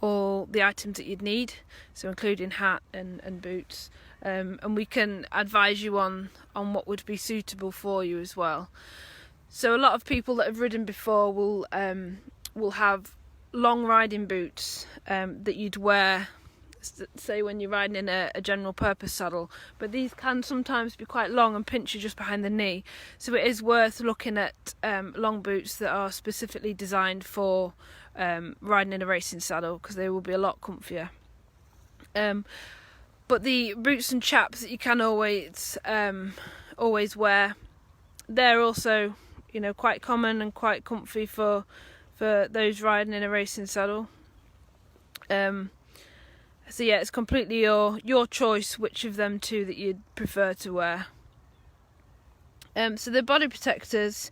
all the items that you'd need, so including hat and boots, and we can advise you on what would be suitable for you as well. So a lot of people that have ridden before will have long riding boots that you'd wear, say when you're riding in a general purpose saddle, but these can sometimes be quite long and pinch you just behind the knee, so it is worth looking at long boots that are specifically designed for riding in a racing saddle, because they will be a lot comfier. But the boots and chaps that you can always wear, they're also, you know, quite common and quite comfy for those riding in a racing saddle. So yeah, it's completely your choice which of them two that you'd prefer to wear. So the body protectors,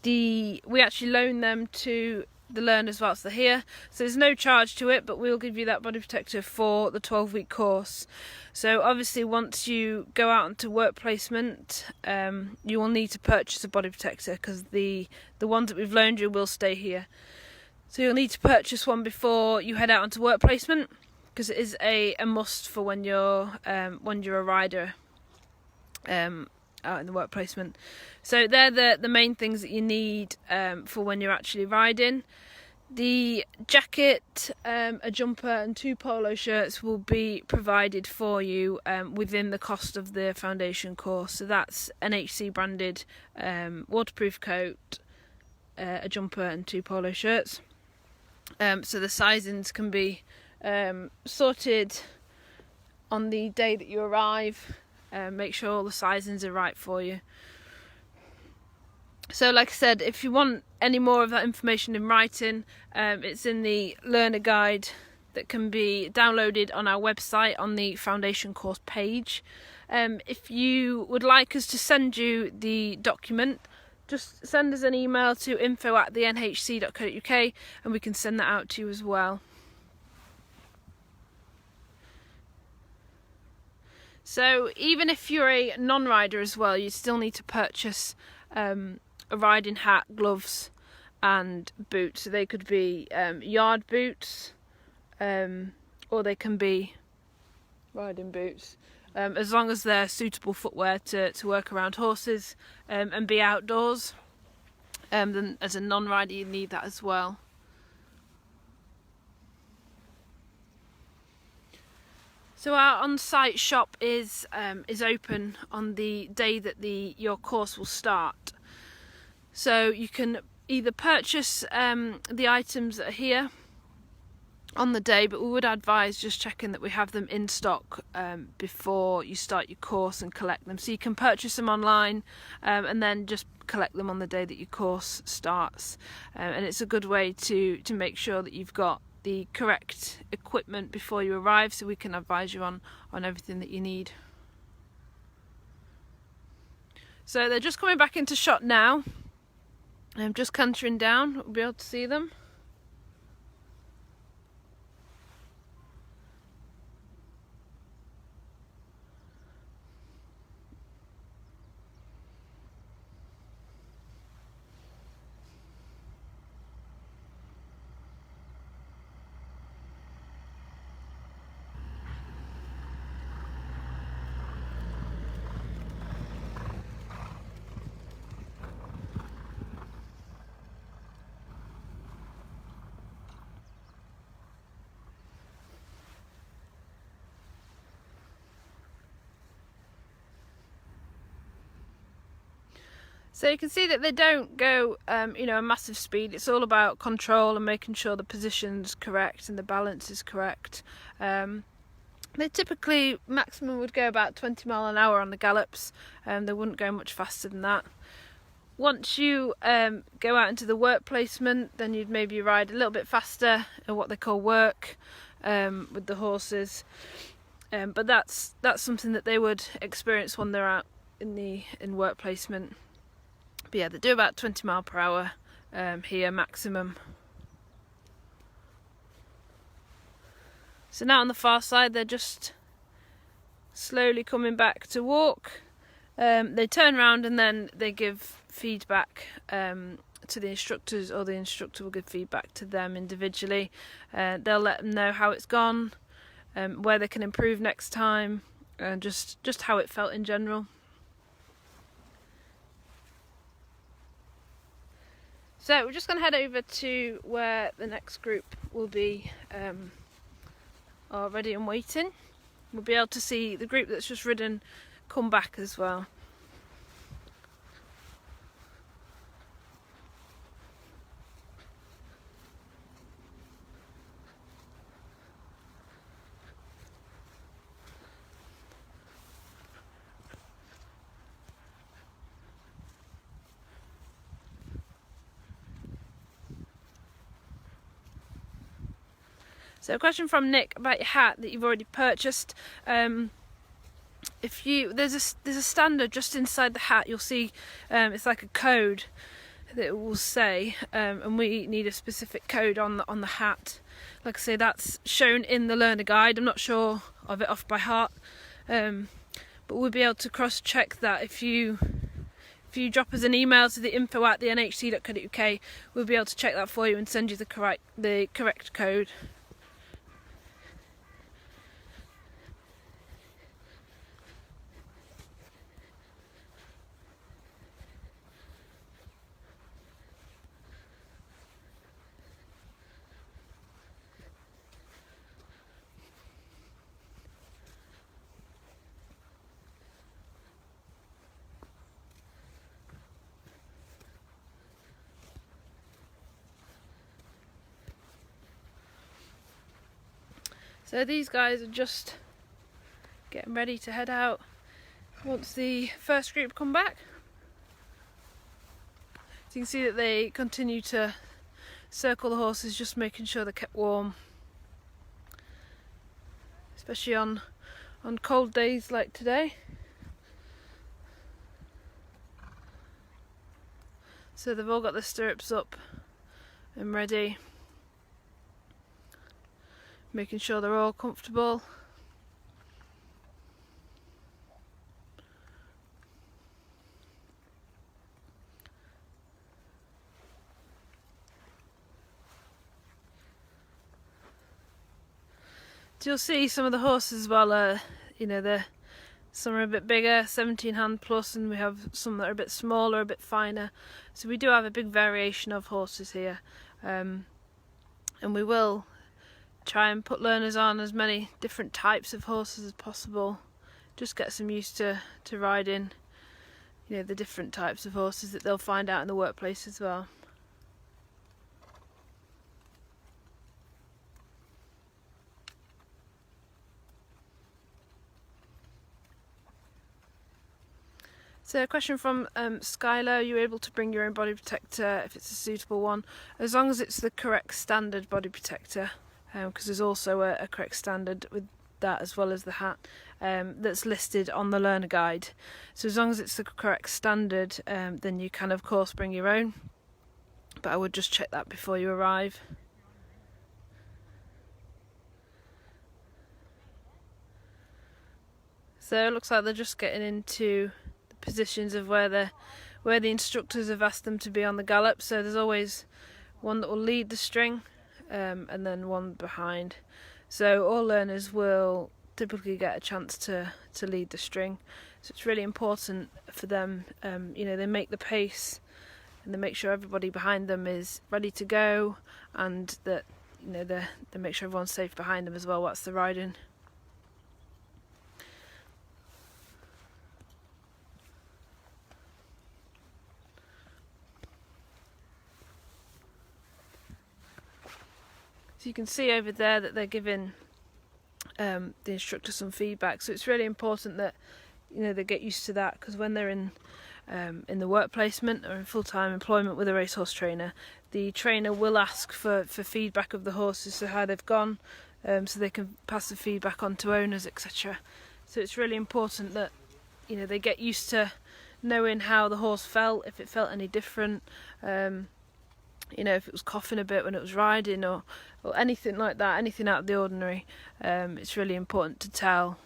we actually loan them to the learners whilst they're here, so there's no charge to it, but we'll give you that body protector for the 12-week course. So obviously once you go out into work placement, you will need to purchase a body protector, because the ones that we've loaned you will stay here. So you'll need to purchase one before you head out into work placement, because it is a must for when you're a rider out in the work placement. So they're the main things that you need for when you're actually riding. The jacket, a jumper and 2 polo shirts will be provided for you within the cost of the foundation course. So that's NHC branded waterproof coat, a jumper and 2 polo shirts. So the sizings can be sorted on the day that you arrive. Make sure all the sizings are right for you. So like I said, if you want any more of that information in writing, it's in the learner guide that can be downloaded on our website on the foundation course page. If you would like us to send you the document, just send us an email to info@thenhc.co.uk and we can send that out to you as well. So even if you're a non-rider as well, you still need to purchase a riding hat, gloves and boots. So they could be yard boots or they can be riding boots, as long as they're suitable footwear to work around horses and be outdoors. Then as a non-rider you need that as well. So our on-site shop is open on the day that your course will start. So you can either purchase the items that are here on the day, but we would advise just checking that we have them in stock before you start your course and collect them. So you can purchase them online and then just collect them on the day that your course starts. And it's a good way to make sure that you've got the correct equipment before you arrive, so we can advise you on everything that you need. So they're just coming back into shot now. I'm just cantering down, we'll be able to see them. So you can see that they don't go, a massive speed. It's all about control and making sure the position's correct and the balance is correct. They typically, maximum would go about 20 mile an hour on the gallops. They wouldn't go much faster than that. Once you go out into the work placement, then you'd maybe ride a little bit faster at what they call work with the horses. But that's something that they would experience when they're out in work placement. But yeah, they do about 20 mile per hour here maximum. So now on the far side, they're just slowly coming back to walk. They turn around and then they give feedback to the instructors, or the instructor will give feedback to them individually. They'll let them know how it's gone, where they can improve next time, and just how it felt in general. So we're just going to head over to where the next group will be are ready and waiting. We'll be able to see the group that's just ridden come back as well. So a question from Nick about your hat that you've already purchased. If you there's a standard just inside the hat, you'll see it's like a code that it will say, and we need a specific code on the hat. Like I say, that's shown in the learner guide. I'm not sure of it off by heart, but we'll be able to cross-check that if you drop us an email to the info@thenhc.co.uk, we'll be able to check that for you and send you the correct code. So these guys are just getting ready to head out once the first group come back. So you can see that they continue to circle the horses, just making sure they're kept warm, especially on cold days like today. So they've all got their stirrups up and ready, making sure they're all comfortable. So you'll see some of the horses as well, some are a bit bigger, 17 hand plus, and we have some that are a bit smaller, a bit finer. So we do have a big variation of horses here, and we will try and put learners on as many different types of horses as possible. Just get some used to riding, the different types of horses that they'll find out in the workplace as well. So a question from Skylar: you're able to bring your own body protector if it's a suitable one, as long as it's the correct standard body protector, because there's also a correct standard with that as well as the hat that's listed on the learner guide. So as long as it's the correct standard, then you can of course bring your own, but I would just check that before you arrive. So it looks like they're just getting into the positions of where the instructors have asked them to be on the gallop. So there's always one that will lead the string, and then one behind. So all learners will typically get a chance to lead the string. So it's really important for them, they make the pace and they make sure everybody behind them is ready to go, and that they make sure everyone's safe behind them as well whilst they're riding. So you can see over there that they're giving the instructor some feedback. So it's really important that they get used to that, because when they're in the work placement or in full-time employment with a racehorse trainer, the trainer will ask for feedback of the horses, so how they've gone, so they can pass the feedback on to owners, etc. So it's really important that they get used to knowing how the horse felt, if it felt any different. If it was coughing a bit when it was riding, or anything like that, anything out of the ordinary. It's really important to tell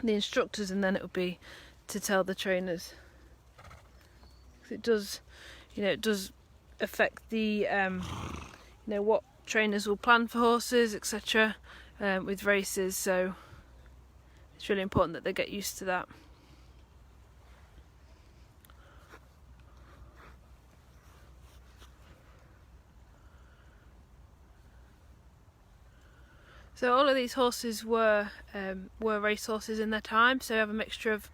the instructors, and then it will be to tell the trainers. It does affect the what trainers will plan for horses, etc. With races. So it's really important that they get used to that. So all of these horses were race horses in their time. So we have a mixture of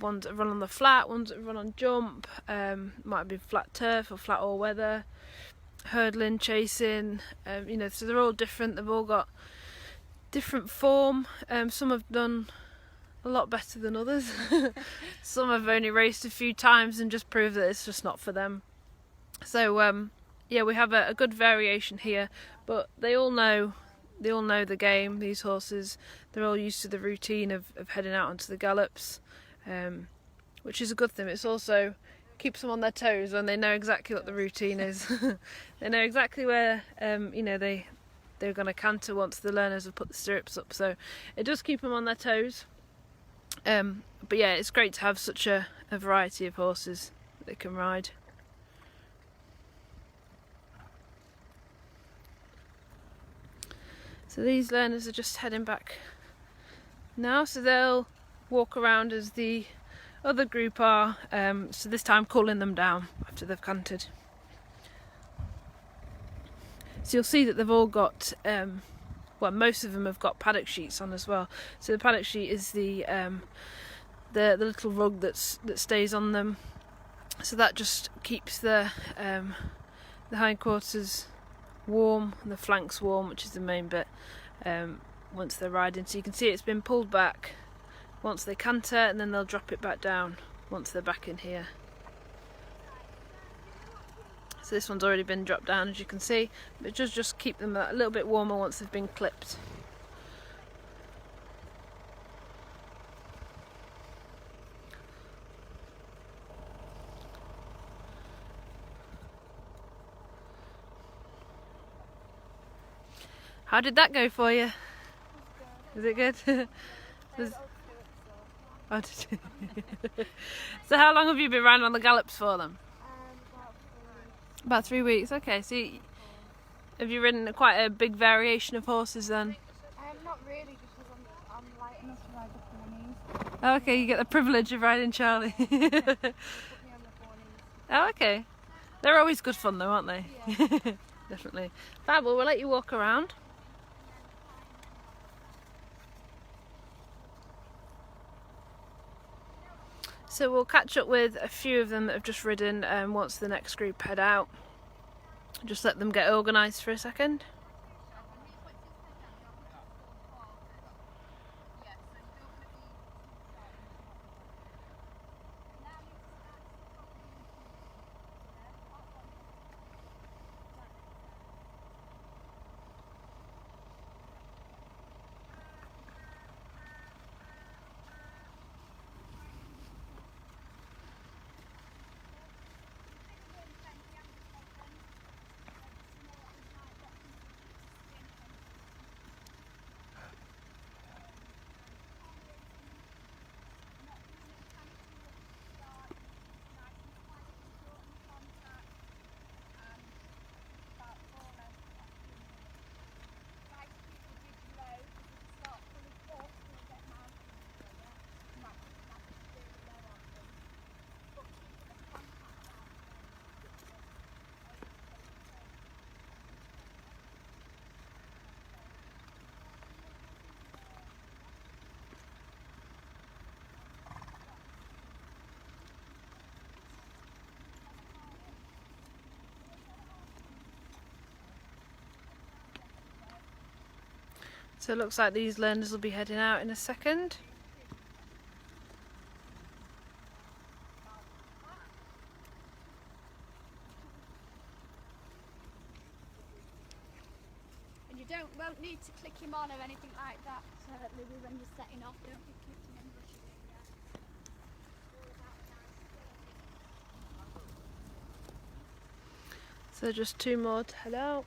ones that run on the flat, ones that run on jump, might be flat turf or flat all weather, hurdling, chasing. So they're all different. They've all got different form. Some have done a lot better than others. Some have only raced a few times and just proved that it's just not for them. So we have a good variation here, but they all know the game, these horses. They're all used to the routine of heading out onto the gallops, which is a good thing. It's also keeps them on their toes when they know exactly what the routine is. They know exactly where they're going to canter once the learners have put the stirrups up, so it does keep them on their toes. But yeah, it's great to have such a variety of horses that they can ride. So these learners are just heading back now, so they'll walk around as the other group are, so this time cooling them down after they've cantered. So you'll see that they've all got, well, most of them have got paddock sheets on as well. So the paddock sheet is the little rug that stays on them, so that just keeps the hindquarters warm and the flanks warm, which is the main bit, once they're riding. So you can see it's been pulled back once they canter, and then they'll drop it back down once they're back in here. So this one's already been dropped down, as you can see, but it does just keep them a little bit warmer once they've been clipped. How did that go for you? Was it good? Oh, did you? So how long have you been riding on the gallops for them? About 3 weeks. Okay, so have you ridden quite a big variation of horses then? Not really, because I'm light enough to ride the ponies. Oh, okay, you get the privilege of riding Charlie. Put me on the ponies. Oh, okay. They're always good fun though, aren't they? Yeah. Definitely. Fab, well, we'll let you walk around. So we'll catch up with a few of them that have just ridden once the next group head out. Just let them get organised for a second. So it looks like these learners will be heading out in a second. And you won't need to click him on or anything like that, certainly when you're setting off, don't be clicking and rushing in yet. So just 2 more to head out.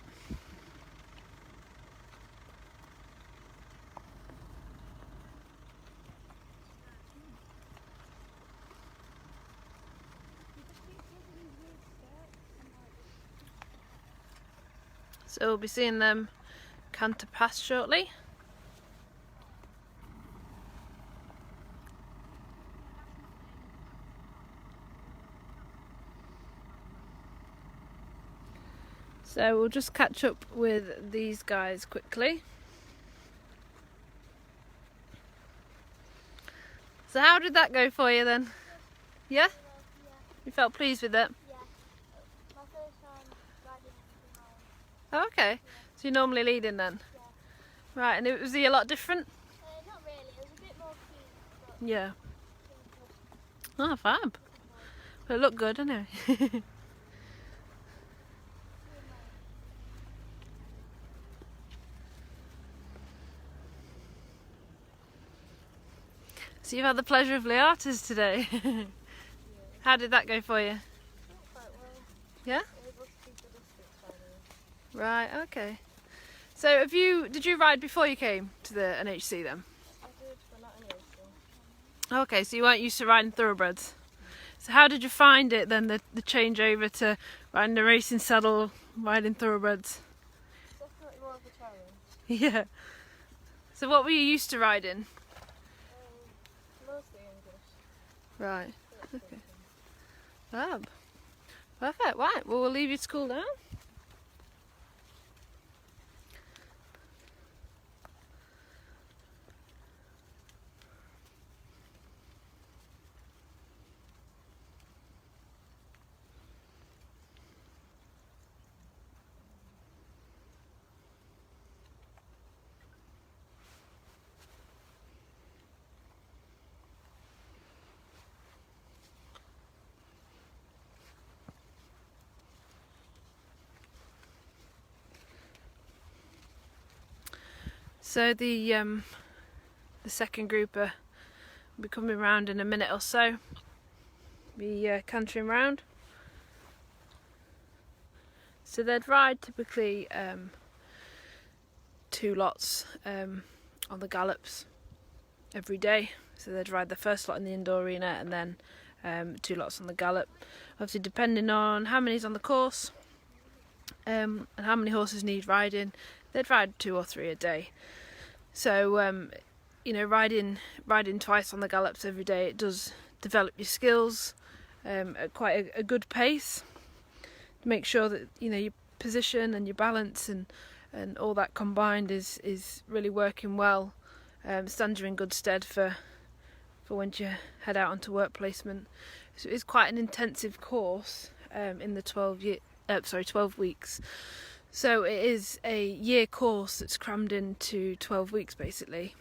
So we'll be seeing them canter past shortly. So we'll just catch up with these guys quickly. So how did that go for you then? Yeah? You felt pleased with it? Yeah. My first time riding anything on. Oh, okay. So you're normally leading then? Yeah. Right, and was he a lot different? Not really, it was a bit more cute, but Yeah. Oh, fab. But it looked good, anyway. So you've had the pleasure of Leatas today. How did that go for you? Quite well. Yeah? I was able to keep the distance finally. Right, okay. So did you ride before you came to the NHC then? I did, but not in racing. Okay, so you weren't used to riding thoroughbreds. So how did you find it then, the change over to riding the racing saddle, riding thoroughbreds? Definitely more of a challenge. Yeah. So what were you used to riding? Mostly English. Right. Okay. Fab. Perfect. Right. Well, we'll leave you to cool down. So the second group will be coming round in a minute or so. Be cantering round. So they'd ride typically 2 lots on the gallops every day. So they'd ride the first lot in the indoor arena and then 2 lots on the gallop. Obviously depending on how many's on the course and how many horses need riding, they'd ride 2 or 3 a day. So you know, riding twice on the gallops every day, it does develop your skills at quite a good pace. Make sure that you know your position and your balance and all that combined is really working well. Stands you in good stead for when you head out onto work placement. So it's quite an intensive course in the 12 weeks. So it is a year course that's crammed into 12 weeks basically.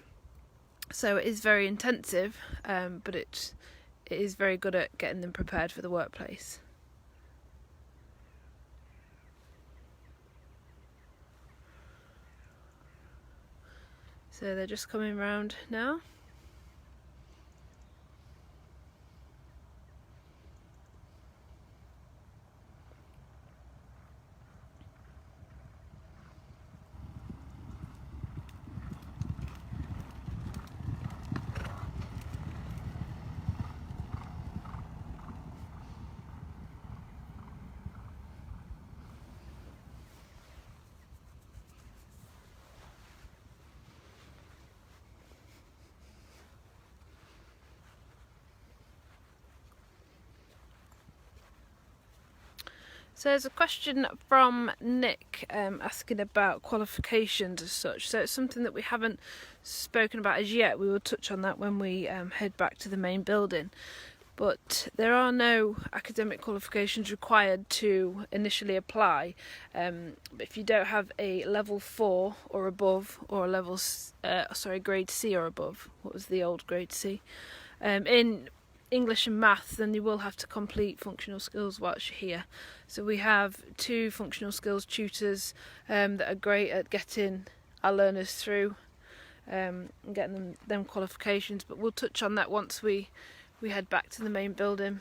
So it is very intensive, but it is very good at getting them prepared for the workplace. So they're just coming round now. So there's a question from Nick asking about qualifications as such. So it's something that we haven't spoken about as yet. We will touch on that when we head back to the main building. But there are no academic qualifications required to initially apply. If you don't have a level 4 or above, or a level grade C or above, what was the old grade C, in English and maths, then you will have to complete functional skills whilst you're here. So we have 2 functional skills tutors that are great at getting our learners through and getting them qualifications, but we'll touch on that once we head back to the main building.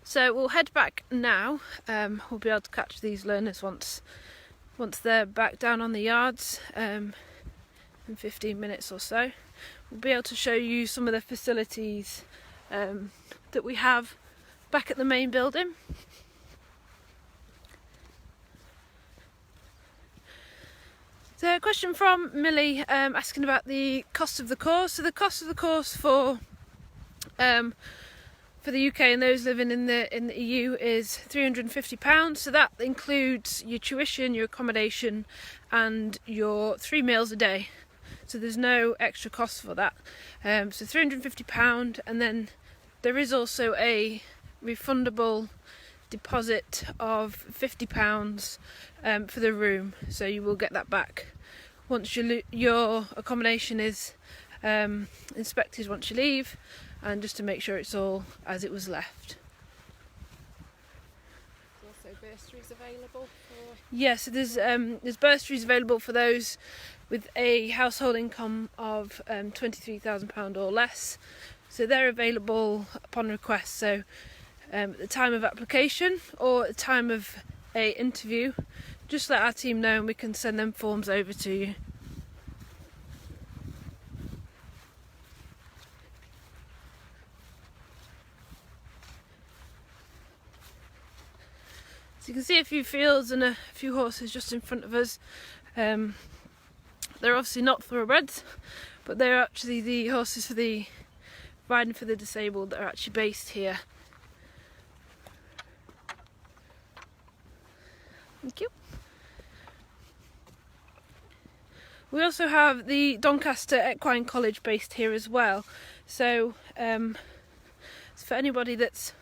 So we'll head back now. We'll be able to catch these learners once they're back down on the yards in 15 minutes or so. We'll be able to show you some of the facilities that we have back at the main building. So a question from Millie asking about the cost of the course. So the cost of the course for the UK and those living in the EU is £350. So that includes your tuition, your accommodation and your 3 meals a day. So there's no extra cost for that. So £350, and then there is also a refundable deposit of £50 for the room. So you will get that back once your accommodation is inspected once you leave, and just to make sure it's all as it was left. There's also bursaries available for? Yes, so there's bursaries available for those with a household income of £23,000 or less. So they're available upon request. So at the time of application or at the time of a interview, just let our team know and we can send them forms over to you. So you can see a few fields and a few horses just in front of us. They're obviously not thoroughbreds, but they're actually the horses for the riding for the disabled that are actually based here. Thank you. We also have the Doncaster Equine College based here as well. So it's for anybody that's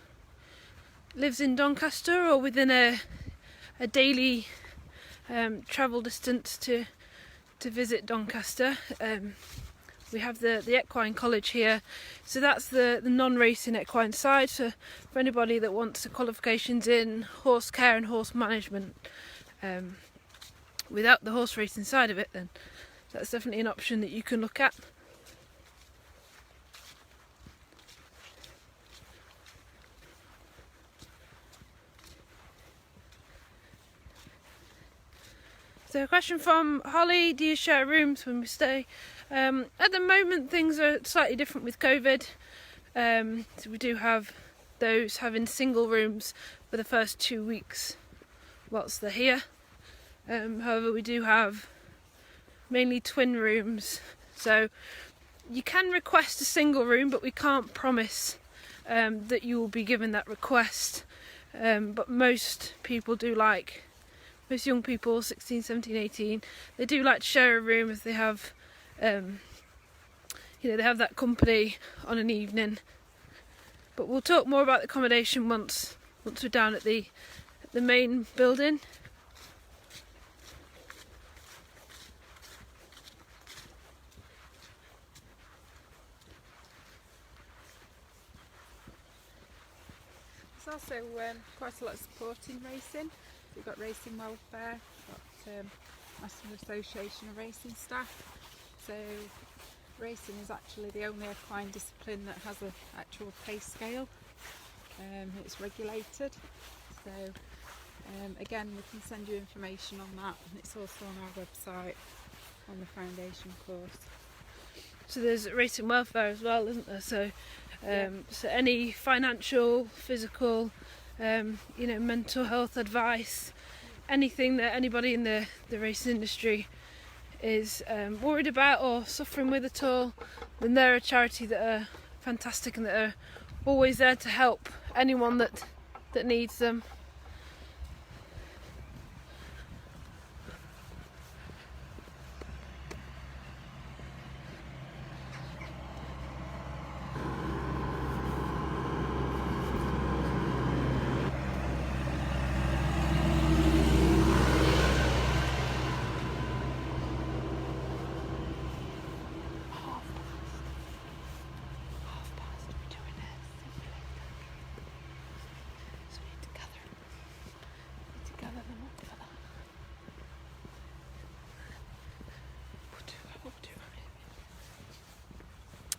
lives in Doncaster or within a daily travel distance to visit Doncaster. We have the Equine College here, so that's the non-racing equine side. So for anybody that wants the qualifications in horse care and horse management without the horse racing side of it, then that's definitely an option that you can look at. So a question from Holly, do you share rooms when we stay? At the moment things are slightly different with COVID, so we do have those having single rooms for the first 2 weeks whilst they're here. However, we do have mainly twin rooms, so you can request a single room, but we can't promise that you will be given that request. But most people do like, most young people, 16, 17, 18, they do like to share a room if they have, they have that company on an evening. But we'll talk more about the accommodation once we're down at the main building. There's also quite a lot of support in racing. We've got racing welfare, we've got National Association of Racing Staff. So racing is actually the only equine discipline that has an actual pay scale. It's regulated. So again, we can send you information on that, and it's also on our website on the foundation course. So there's racing welfare as well, isn't there? So so any financial, physical, mental health advice, anything that anybody in the racing industry is worried about or suffering with at all, then they're a charity that are fantastic and that are always there to help anyone that needs them.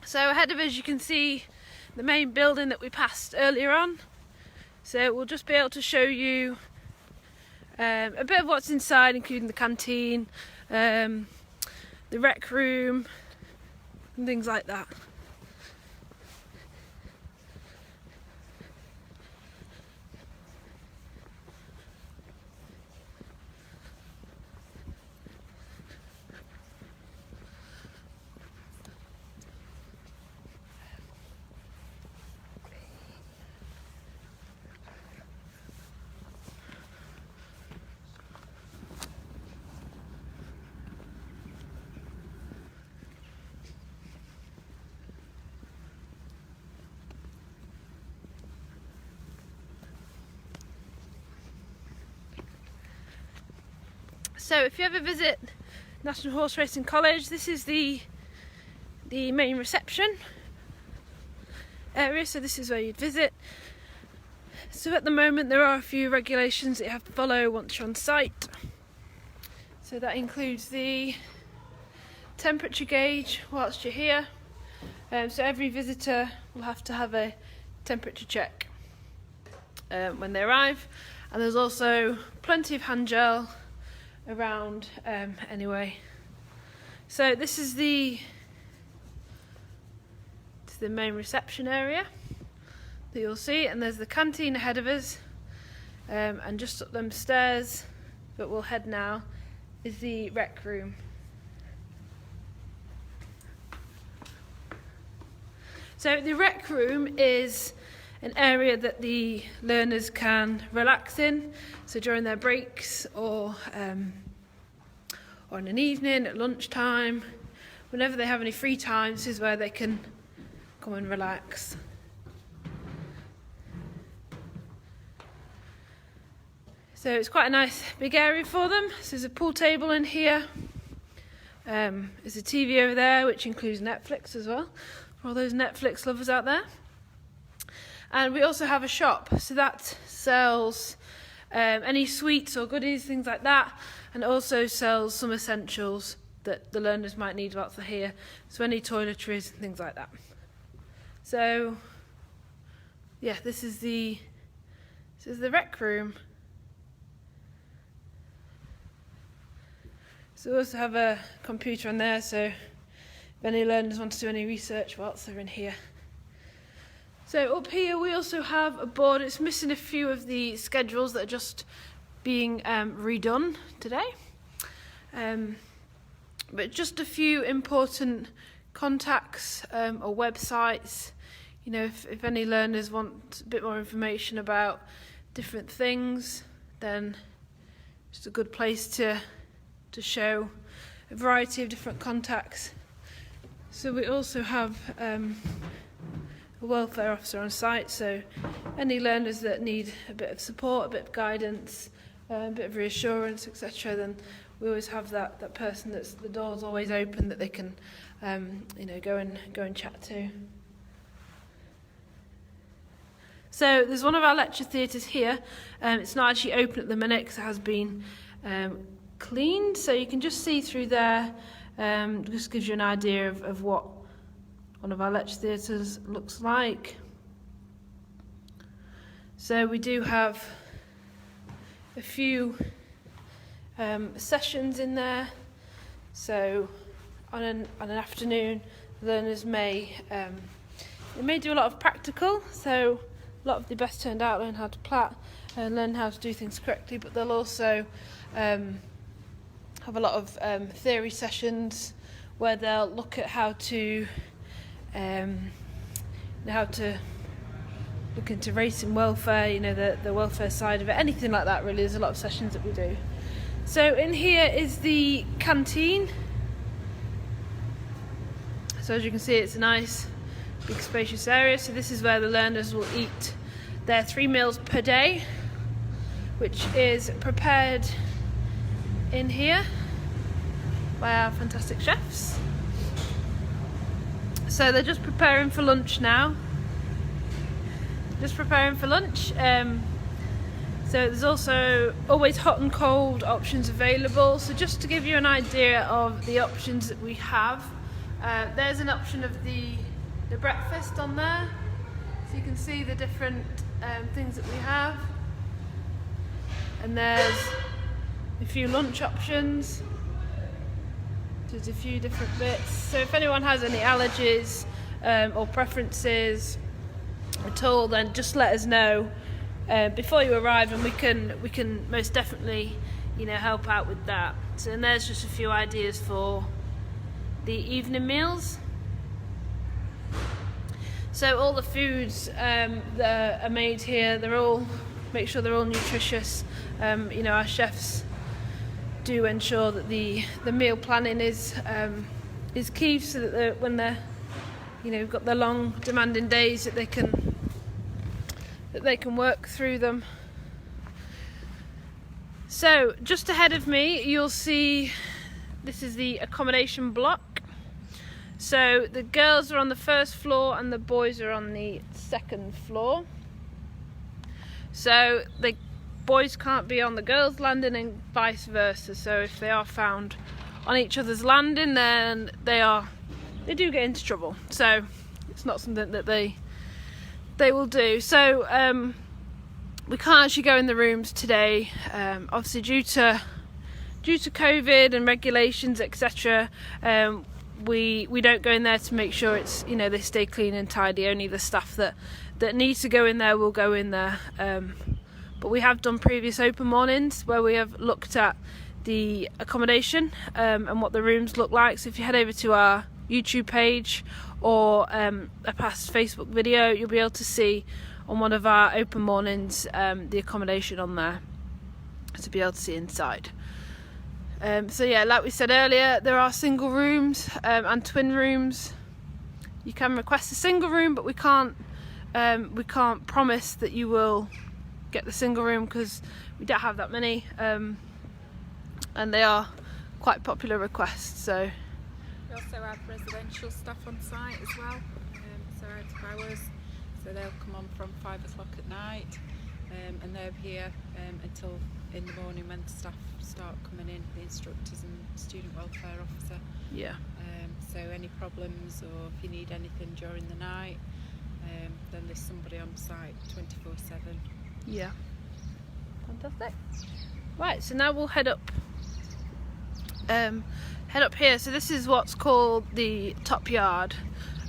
So ahead of us you can see the main building that we passed earlier on. So we'll just be able to show you a bit of what's inside, including the canteen, the rec room and things like that. So if you ever visit National Horseracing College, this is the main reception area, so this is where you'd visit. So at the moment there are a few regulations that you have to follow once you're on site. So that includes the temperature gauge whilst you're here. So every visitor will have to have a temperature check when they arrive, and there's also plenty of hand gel around anyway. So this is the main reception area that you'll see, and there's the canteen ahead of us, and just up them stairs, but we'll head now, is the rec room. So the rec room is an area that the learners can relax in, so during their breaks or in an evening, at lunchtime, whenever they have any free time, this is where they can come and relax. So it's quite a nice big area for them. So there's a pool table in here. There's a TV over there, which includes Netflix as well, for all those Netflix lovers out there. And we also have a shop, so that sells any sweets or goodies, things like that, and also sells some essentials that the learners might need whilst they're here, so any toiletries and things like that. So yeah, this is the rec room. So we also have a computer on there, so if any learners want to do any research whilst they're in here. So up here we also have a board. It's missing a few of the schedules that are just being redone today. But just a few important contacts or websites. You know, if any learners want a bit more information about different things, then it's a good place to show a variety of different contacts. So we also have a welfare officer on site, so any learners that need a bit of support, a bit of guidance, a bit of reassurance, etc., then we always have that person that's the door's always open that they can go and chat to. So there's one of our lecture theatres here. It's not actually open at the minute because it has been cleaned, so you can just see through there. Just gives you an idea of what one of our lecture theatres looks like. So we do have a few sessions in there. So on an afternoon, learners may do a lot of practical. So a lot of the best turned out learn how to plait and learn how to do things correctly, but they'll also have a lot of theory sessions where they'll look at how to look into racing welfare, you know, the welfare side of it, anything like that really. There's a lot of sessions that we do. So in here is the canteen. So as you can see, it's a nice big spacious area. So this is where the learners will eat their 3 meals per day, which is prepared in here by our fantastic chefs. So they're just preparing for lunch now. So there's also always hot and cold options available. So just to give you an idea of the options that we have, there's an option of the breakfast on there. So you can see the different things that we have. And there's a few lunch options. There's a few different bits. So if anyone has any allergies or preferences at all, then just let us know before you arrive, and we can most definitely, you know, help out with that. So and there's just a few ideas for the evening meals. So all the foods that are made here, make sure they're all nutritious. You know, our chefs do ensure that the meal planning is key, so that when they're, you know, got their long demanding days, that they can work through them. So just ahead of me you'll see this is the accommodation block. So the girls are on the first floor and the boys are on the second floor. So the boys can't be on the girls' landing and vice versa. So if they are found on each other's landing, then they do get into trouble. So it's not something that they will do. So we can't actually go in the rooms today, obviously due to COVID and regulations, etc. We don't go in there to make sure it's, they stay clean and tidy. Only the staff that need to go in there will go in there. But we have done previous open mornings where we have looked at the accommodation and what the rooms look like. So if you head over to our YouTube page or a past Facebook video, you'll be able to see on one of our open mornings the accommodation on there, to be able to see inside. So yeah, like we said earlier, there are single rooms and twin rooms. You can request a single room, but we can't promise that you will get the single room because we don't have that many, and they are quite popular requests. So we also have residential staff on site as well, so out of hours. So they'll come on from 5 o'clock at night, and they're here until in the morning when the staff start coming in, the instructors and student welfare officer. Yeah. So any problems or if you need anything during the night, then there's somebody on site 24/7. Yeah. Fantastic. Right, so now we'll head up here. So this is what's called the top yard.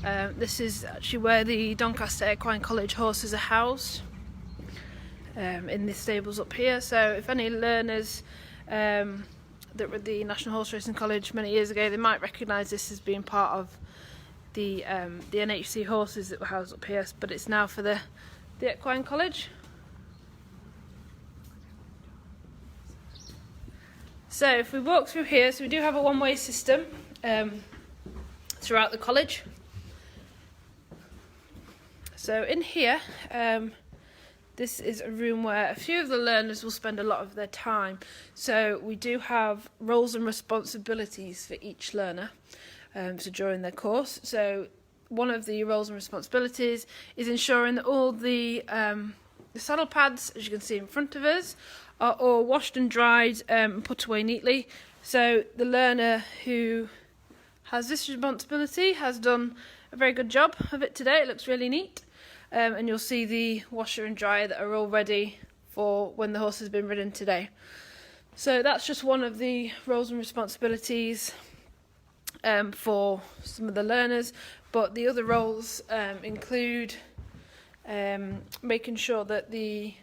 This is actually where the Doncaster Equine College horses are housed, in the stables up here. So if any learners that were at the National Horseracing College many years ago, they might recognise this as being part of the NHC horses that were housed up here, but it's now for the Equine College. So if we walk through here, so we do have a one-way system throughout the college. So in here, this is a room where a few of the learners will spend a lot of their time. So we do have roles and responsibilities for each learner, so during their course. So one of the roles and responsibilities is ensuring that all the saddle pads, as you can see in front of us, are all washed and dried and put away neatly. So the learner who has this responsibility has done a very good job of it today. It looks really neat. And you'll see the washer and dryer that are all ready for when the horse has been ridden today. So that's just one of the roles and responsibilities for some of the learners, but the other roles include making sure that the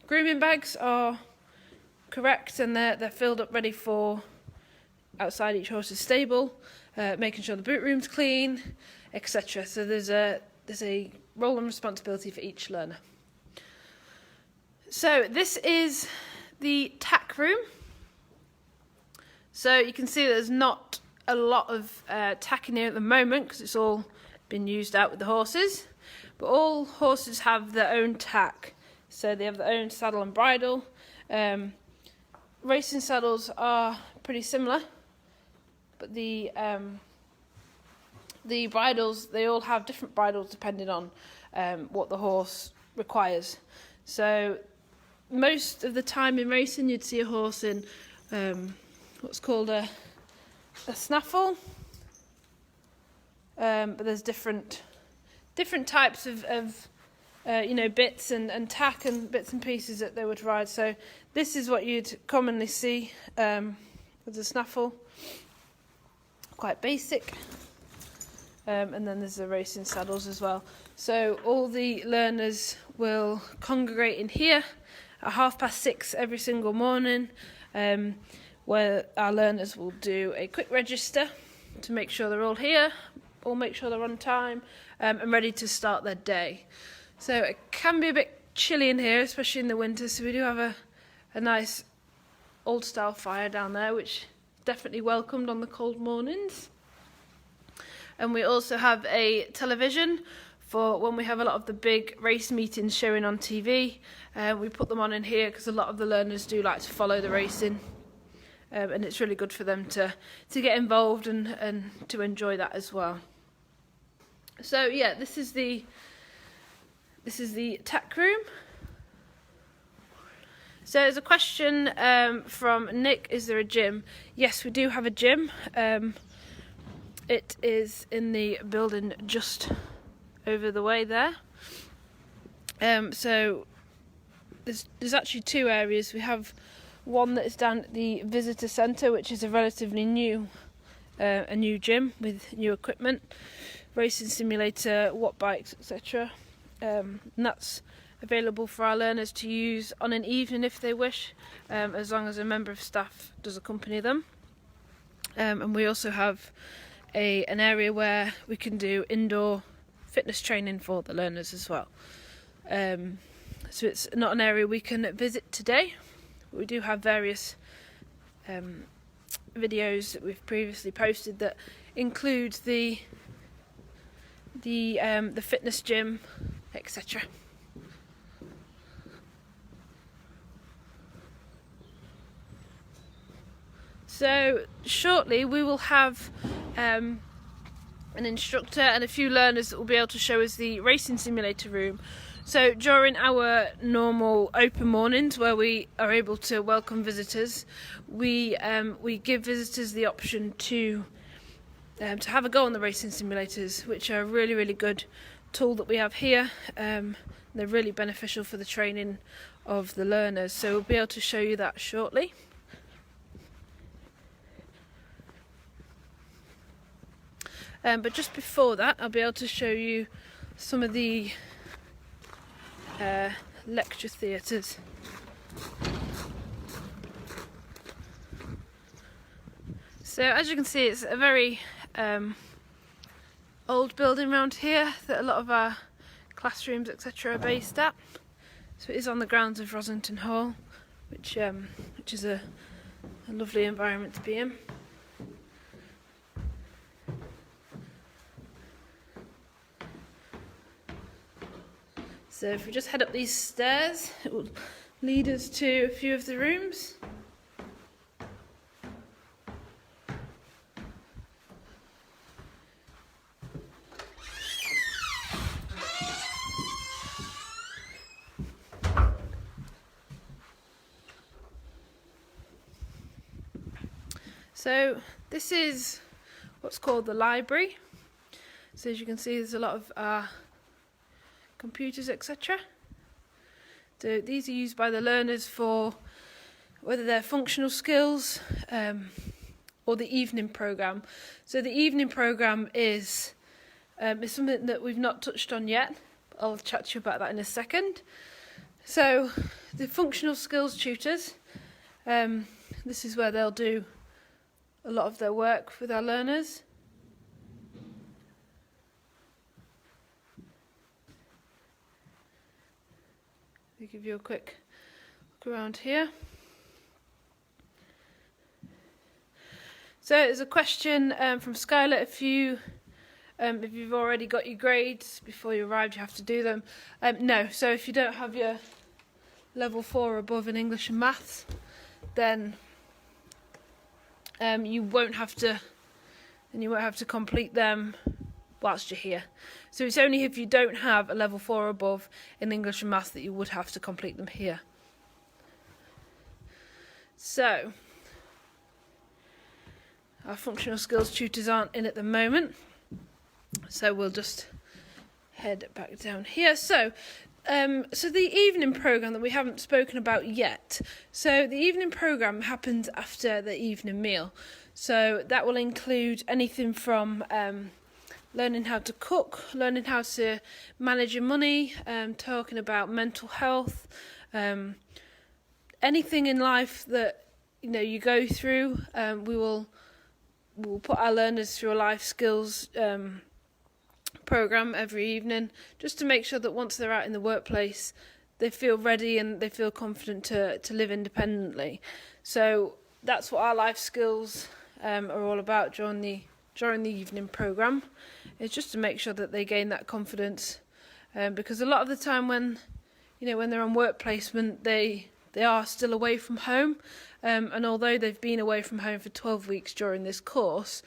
grooming bags are correct and they're filled up ready for outside each horse's stable, making sure the boot room's clean, etc. So there's a role and responsibility for each learner. So this is the tack room. So you can see there's not a lot of tack in here at the moment because it's all been used out with the horses, but all horses have their own tack. So they have their own saddle and bridle. Racing saddles are pretty similar, but the bridles, they all have different bridles depending on what the horse requires. So most of the time in racing you'd see a horse in what's called a snaffle, but there's different types of bits and tack and bits and pieces that they would ride. So this is what you'd commonly see with a snaffle, quite basic. And then there's the racing saddles as well. So all the learners will congregate in here at 6:30 every single morning, where our learners will do a quick register to make sure they're all here, all make sure they're on time and ready to start their day. So it can be a bit chilly in here, especially in the winter, so we do have a nice old style fire down there, which is definitely welcomed on the cold mornings. And we also have a television for when we have a lot of the big race meetings showing on TV. We put them on in here because a lot of the learners do like to follow the racing, and it's really good for them to get involved and to enjoy that as well. So yeah, this is the this is the tack room. So there's a question from Nick, is there a gym? Yes, we do have a gym. It is in the building just over the way there. So there's actually two areas. We have one that is down at the visitor centre, which is a relatively new gym with new equipment, racing simulator, watt bikes, etc. And that's available for our learners to use on an evening if they wish, as long as a member of staff does accompany them. And we also have an area where we can do indoor fitness training for the learners as well. So it's not an area we can visit today. We do have various videos that we've previously posted that include the fitness gym, etc. So shortly we will have an instructor and a few learners that will be able to show us the racing simulator room. So during our normal open mornings where we are able to welcome visitors, we give visitors the option to have a go on the racing simulators, which are a really, really good tool that we have here. They're really beneficial for the training of the learners, so we'll be able to show you that shortly. But just before that, I'll be able to show you some of the lecture theatres. So as you can see, it's a very old building around here that a lot of our classrooms, etc. are based at. So it is on the grounds of Rosington Hall, which is a lovely environment to be in. So if we just head up these stairs, it will lead us to a few of the rooms. So this is what's called the library. So as you can see, there's a lot of computers, etc. So these are used by the learners for whether they're functional skills or the evening programme. So the evening programme is something that we've not touched on yet. I'll chat to you about that in a second. So the functional skills tutors, this is where they'll do a lot of their work with our learners. I'll give you a quick look around here. So there's a question from Skylar. If you've already got your grades before you arrived, you have to do them. No, so if you don't have your level 4 or above in English and Maths, then you won't have to complete them whilst you're here. So it's only if you don't have a level 4 or above in English and Maths that you would have to complete them here. So our functional skills tutors aren't in at the moment, so we'll just head back down here. So the evening programme that we haven't spoken about yet. So the evening programme happens after the evening meal. So that will include anything from learning how to cook, learning how to manage your money, talking about mental health, anything in life that you go through. We'll put our learners through a life skills programme every evening, just to make sure that once they're out in the workplace, they feel ready and they feel confident to live independently. So that's what our life skills are all about during the evening programme. It's just to make sure that they gain that confidence, because a lot of the time when they're on work placement, they are still away from home, and although they've been away from home for 12 weeks during this course,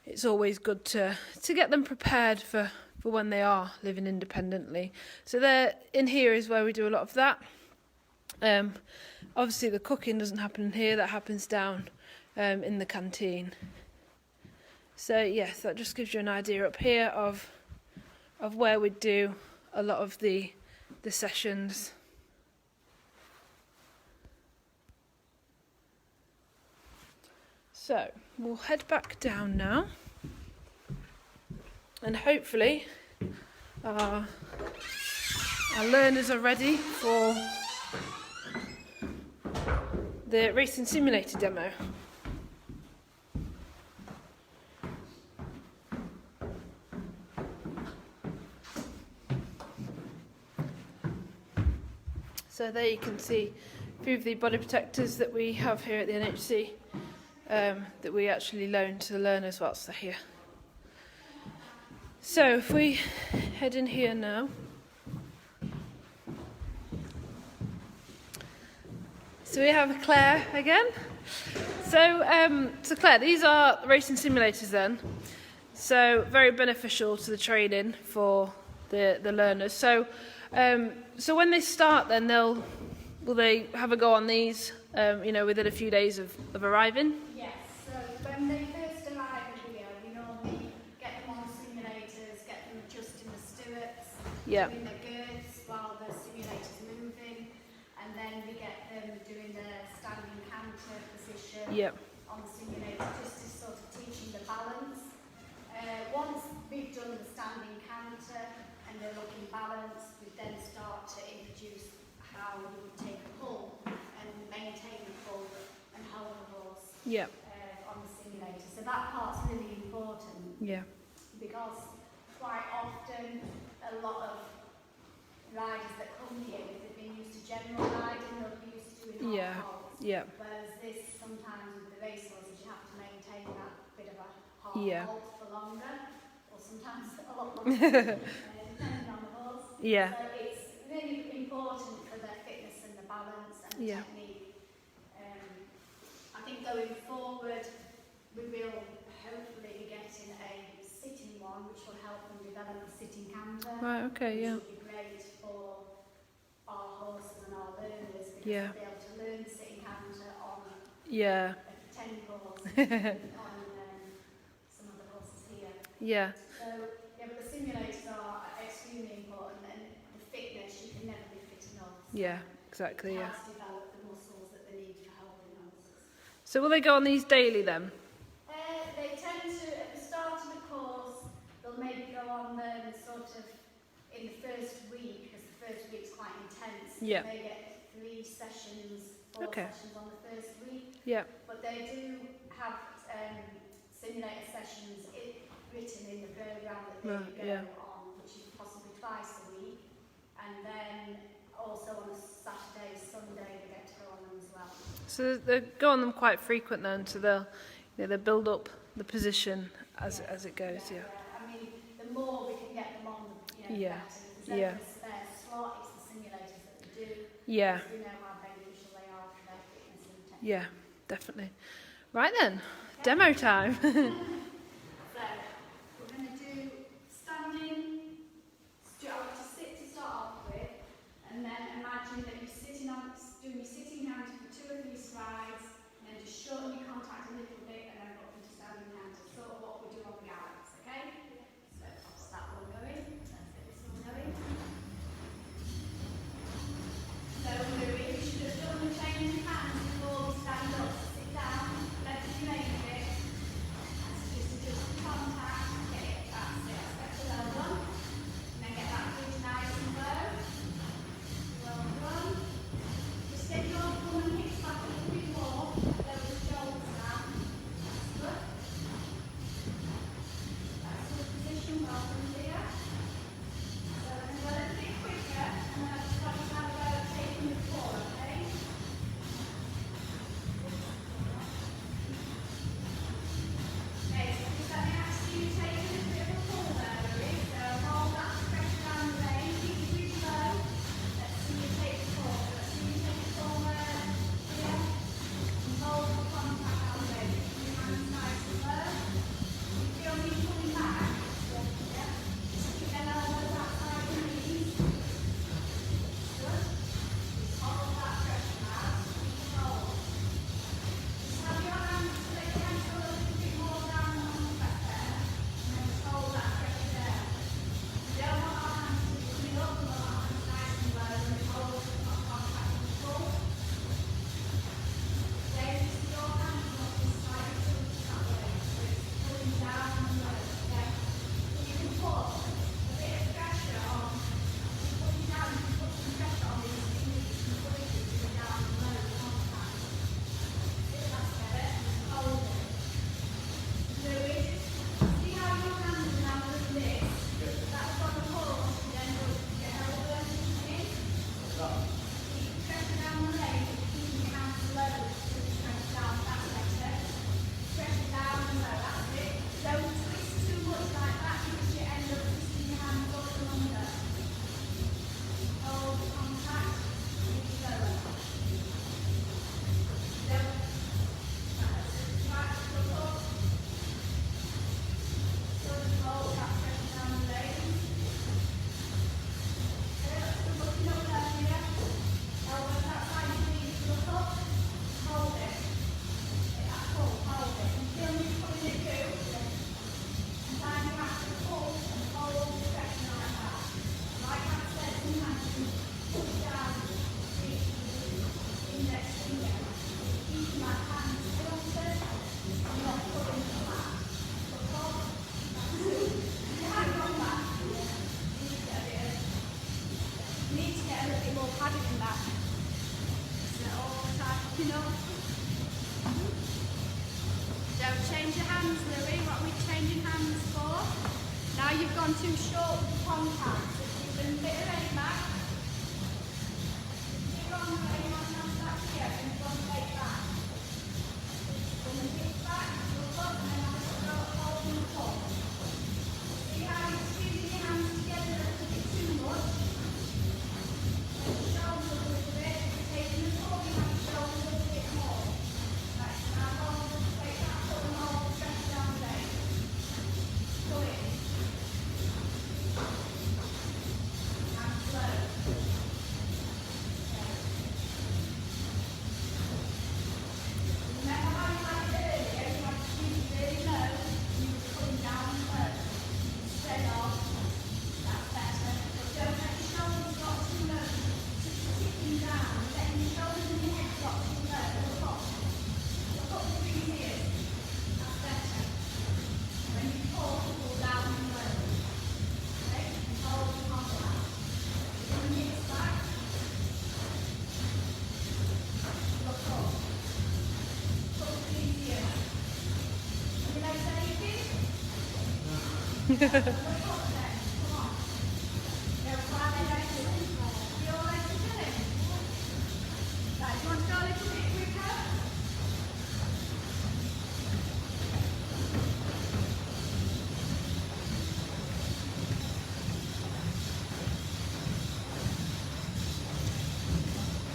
it's always good to get them prepared for for when they are living independently. So there, in here is where we do a lot of that. Obviously the cooking doesn't happen in here, that happens down in the canteen. So yes, that just gives you an idea up here of where we do a lot of the sessions. So we'll head back down now, and hopefully our learners are ready for the racing simulator demo. So there you can see a few of the body protectors that we have here at the NHC that we actually loan to the learners whilst they're here. So if we head in here now. So we have Claire again. So Claire, these are racing simulators then. So very beneficial to the training for the learners. So when they start, then will they have a go on these? Within a few days of arriving. Yes. So when they first arrive here, we normally get them on the simulators, get them adjusting the Stuarts, doing the girths while the simulator's moving, and then we get them doing the standing canter position on the simulator, just to sort of teaching the balance. Once we've done the standing canter and they're looking balanced, we then start to introduce how you would take a pull and maintain the pull and hold the horse on the simulator. So that part's really important. Yeah. Because quite often a lot of riders that come here, if they've been used to general riding, they'll be used to doing hard holds. Whereas this, sometimes with the race horses, you have to maintain that bit of a hard hold for longer, or sometimes a lot longer, depending on the horse. So it's really important for their fitness and the balance and the technique. I think going forward, we will hopefully be getting a sitting one, which will help them develop the sitting canter. Right, okay, which will be great for our horses and our learners, because they'll be able to learn the sitting canter on a 10 course on some of the horses here. So, but the simulators are extremely important, and the fitness, you can never be fit enough. Exactly. It helps develop the muscles that they need for helping horses. So will they go on these daily then? They tend to, at the start of the course, they'll maybe go on them sort of in the first week, because the first week's quite intense. They get 3 sessions, 4 sessions on the first week. But they do have simulator sessions written in the programme that they go on, which is possibly twice a week. And then also on a Saturday, Sunday, they get to go on them as well. So they go on them quite frequent then, so they'll build up the position as it goes. I mean, the more we can get them on, the better. If there's ever a spare slot, it's the simulators that we do. Because we know how beneficial they are for their fitness and technique. Definitely. Right then, demo time. So we're going to do standing. I want to sit to start off with, and then imagine that you're sitting on, doing your sitting canter for 2 or 3 strides, and then just shorten your contact a little bit, and then go into standing canter. Sort of what we do on the gallops, okay? So that's that one going. Let's get this one going. So we should have done the change of hands before we stand up. Sit down, left your leg a bit, and get a little bit more padded than that. So all tightening up. Don't change your hands, Louis. What are we changing hands for? Now you've gone too short with the contact. So keep them a bit of weight back. Keep on the weight back here and keep on the weight back. When the hips back, look up and then have a slow hold in the top. See how you're squeezing your hands together a little bit too much. And the shoulders a little bit. Taking the top, you have the shoulders a little bit more. Right, so now hold the weight back, put them all, stretch down the leg. Pull it. And slow. Remember how you had it earlier? You had to squeeze really low and you were coming down low. Instead of, that's better. But don't let your shoulders drop too low. Just tipping down. Letting your shoulders and your head drop too low. Look up. Look up between your ears. That's better. When you pull down and low. Okay? And hold the contact. Bring the hips back. Look up. Pull between your ears. Are your legs aching? Look up then. Come on. Go flat leg aching. Your legs are doing. Right, do you want to go a little bit quicker?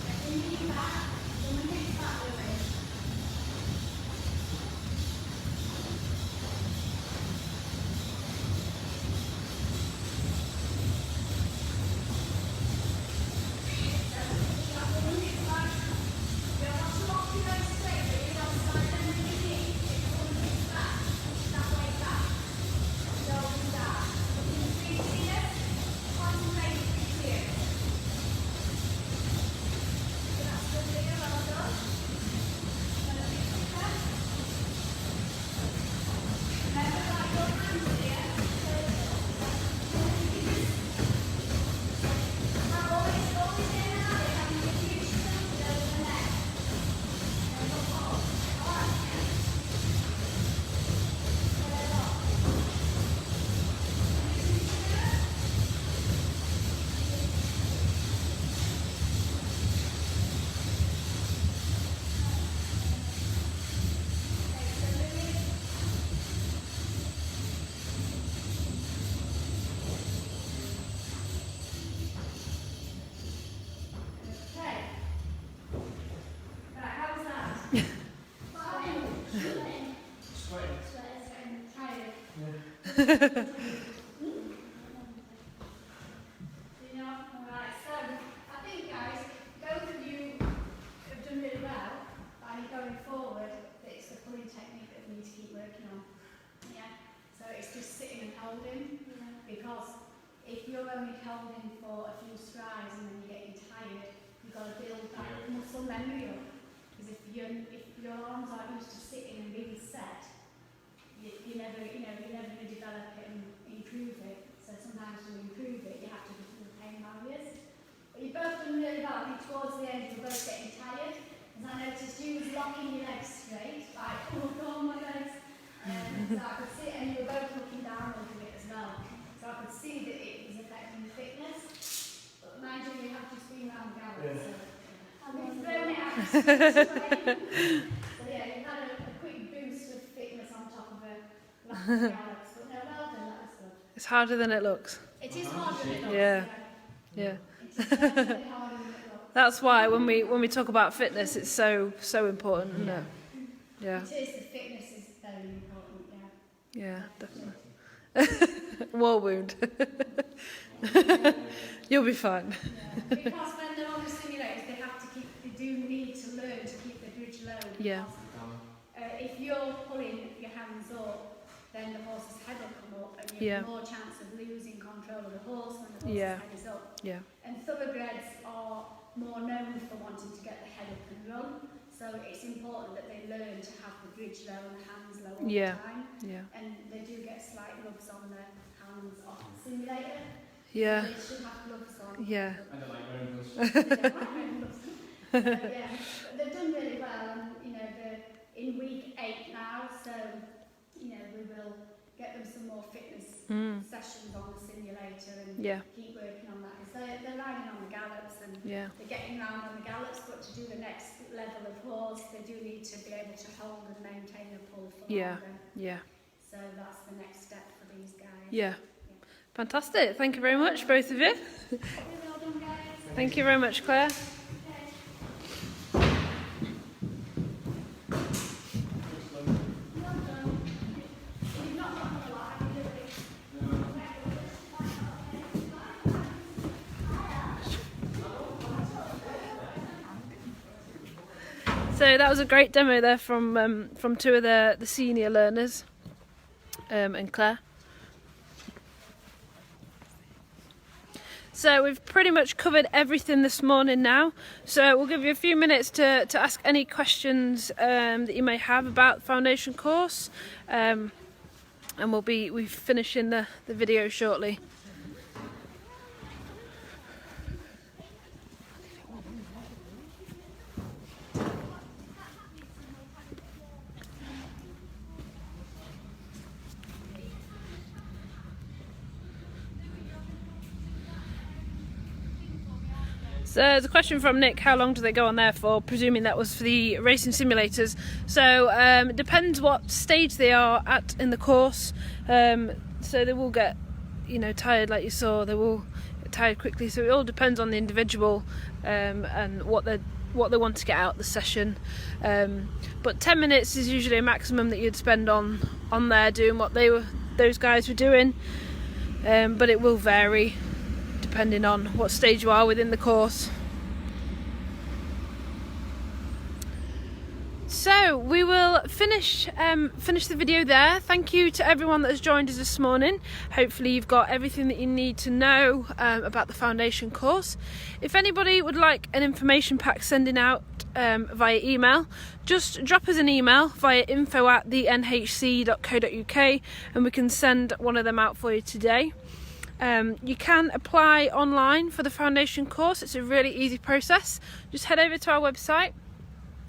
Get your knee back. Bring the hips back a bit. Okay. Right, how was that? Sweating. Tired. You know, alright, so I think guys, both of you have done really well by going forward. It's the pulling technique that we need to keep working on. Yeah. So it's just sitting and holding. Because if you're only holding for a few strides and then you're getting tired, you've got to build that muscle memory up. Because if your arms aren't used to sitting and being set, you're never going to develop it and improve it. So sometimes to improve it, you have to go through the pain barriers. But you've both done really well. I think towards the end, you're both getting tired. As I noticed, you was locking your legs straight, like, oh, go on my legs. So I could see, and you were both looking down a little bit as well. So I could see that it was affecting your fitness. But mind you, you have just been around gallops. So we've thrown it out. So yeah, you've had a quick boost of fitness on top of a lack of gallops. But no, well done, that was good. It's harder than it looks. It is harder than it looks. Yeah. It's definitely harder than it looks. That's why when we talk about fitness, it's so important, isn't it? Yeah. It is, the fitness is very important, Yeah, definitely. War wound. You'll be fine. yeah. Because when they're on the simulators, they do need to learn to keep the bridge low. Yeah. Because, if you're pulling your hands up, then the horse's head will come up and you have more chance of losing control of the horse when the horse's head is up. Yeah. And thoroughbreds are more known for wanting to get the head up and run. So it's important that they learn to have the bridge low and the hands low all the time. Yeah. And they do get slight rubs on their hands off the simulator. Yeah. They should have gloves on. Yeah. And they're like wearing Yeah, but they've done really well, and you know they're in week 8 now, so you know we will get them some more fitness sessions on the simulator and keep working on that. So they're riding on the gallops and they're getting around on the gallops, but to do the next level of horse, they do need to be able to hold and maintain a pull for longer. So that's the next step for these guys. Yeah. Fantastic. Thank you very much, both of you. Well done, guys. Thank you very much, Claire. So that was a great demo there from two of the senior learners, and Claire. So we've pretty much covered everything this morning now. So we'll give you a few minutes to ask any questions that you may have about the foundation course, and we'll be finishing the video shortly. So there's a question from Nick, how long do they go on there for? Presuming that was for the racing simulators. So it depends what stage they are at in the course. So they will get, tired like you saw. They will get tired quickly. So it all depends on the individual and what they want to get out of the session. But 10 minutes is usually a maximum that you'd spend on there doing what those guys were doing. But it will vary depending on what stage you are within the course. So we will finish the video there. Thank you to everyone that has joined us this morning. Hopefully you've got everything that you need to know about the foundation course. If anybody would like an information pack sending out via email, just drop us an email via info@thenhc.co.uk and we can send one of them out for you today. You can apply online for the foundation course. It's a really easy process. Just head over to our website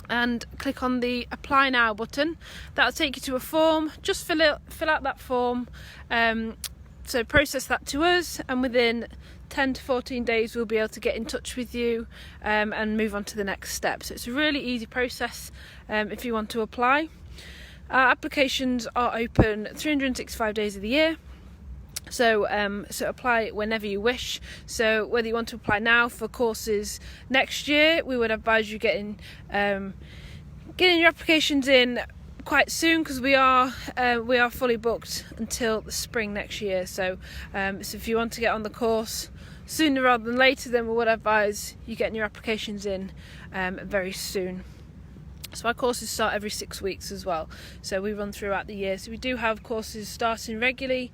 and click on the apply now button. That'll take you to a form. Just fill out that form, so process that to us, and within 10 to 14 days we'll be able to get in touch with you and move on to the next step. So it's a really easy process if you want to apply. Our applications are open 365 days of the year. So apply whenever you wish. So whether you want to apply now for courses next year, we would advise you getting your applications in quite soon, because we are fully booked until the spring next year. So if you want to get on the course sooner rather than later, then we would advise you getting your applications in very soon. So our courses start every 6 weeks as well, so we run throughout the year. So we do have courses starting regularly.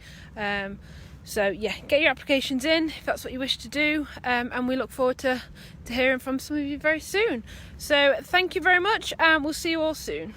So yeah, get your applications in if that's what you wish to do, and we look forward to hearing from some of you very soon. So thank you very much, and we'll see you all soon.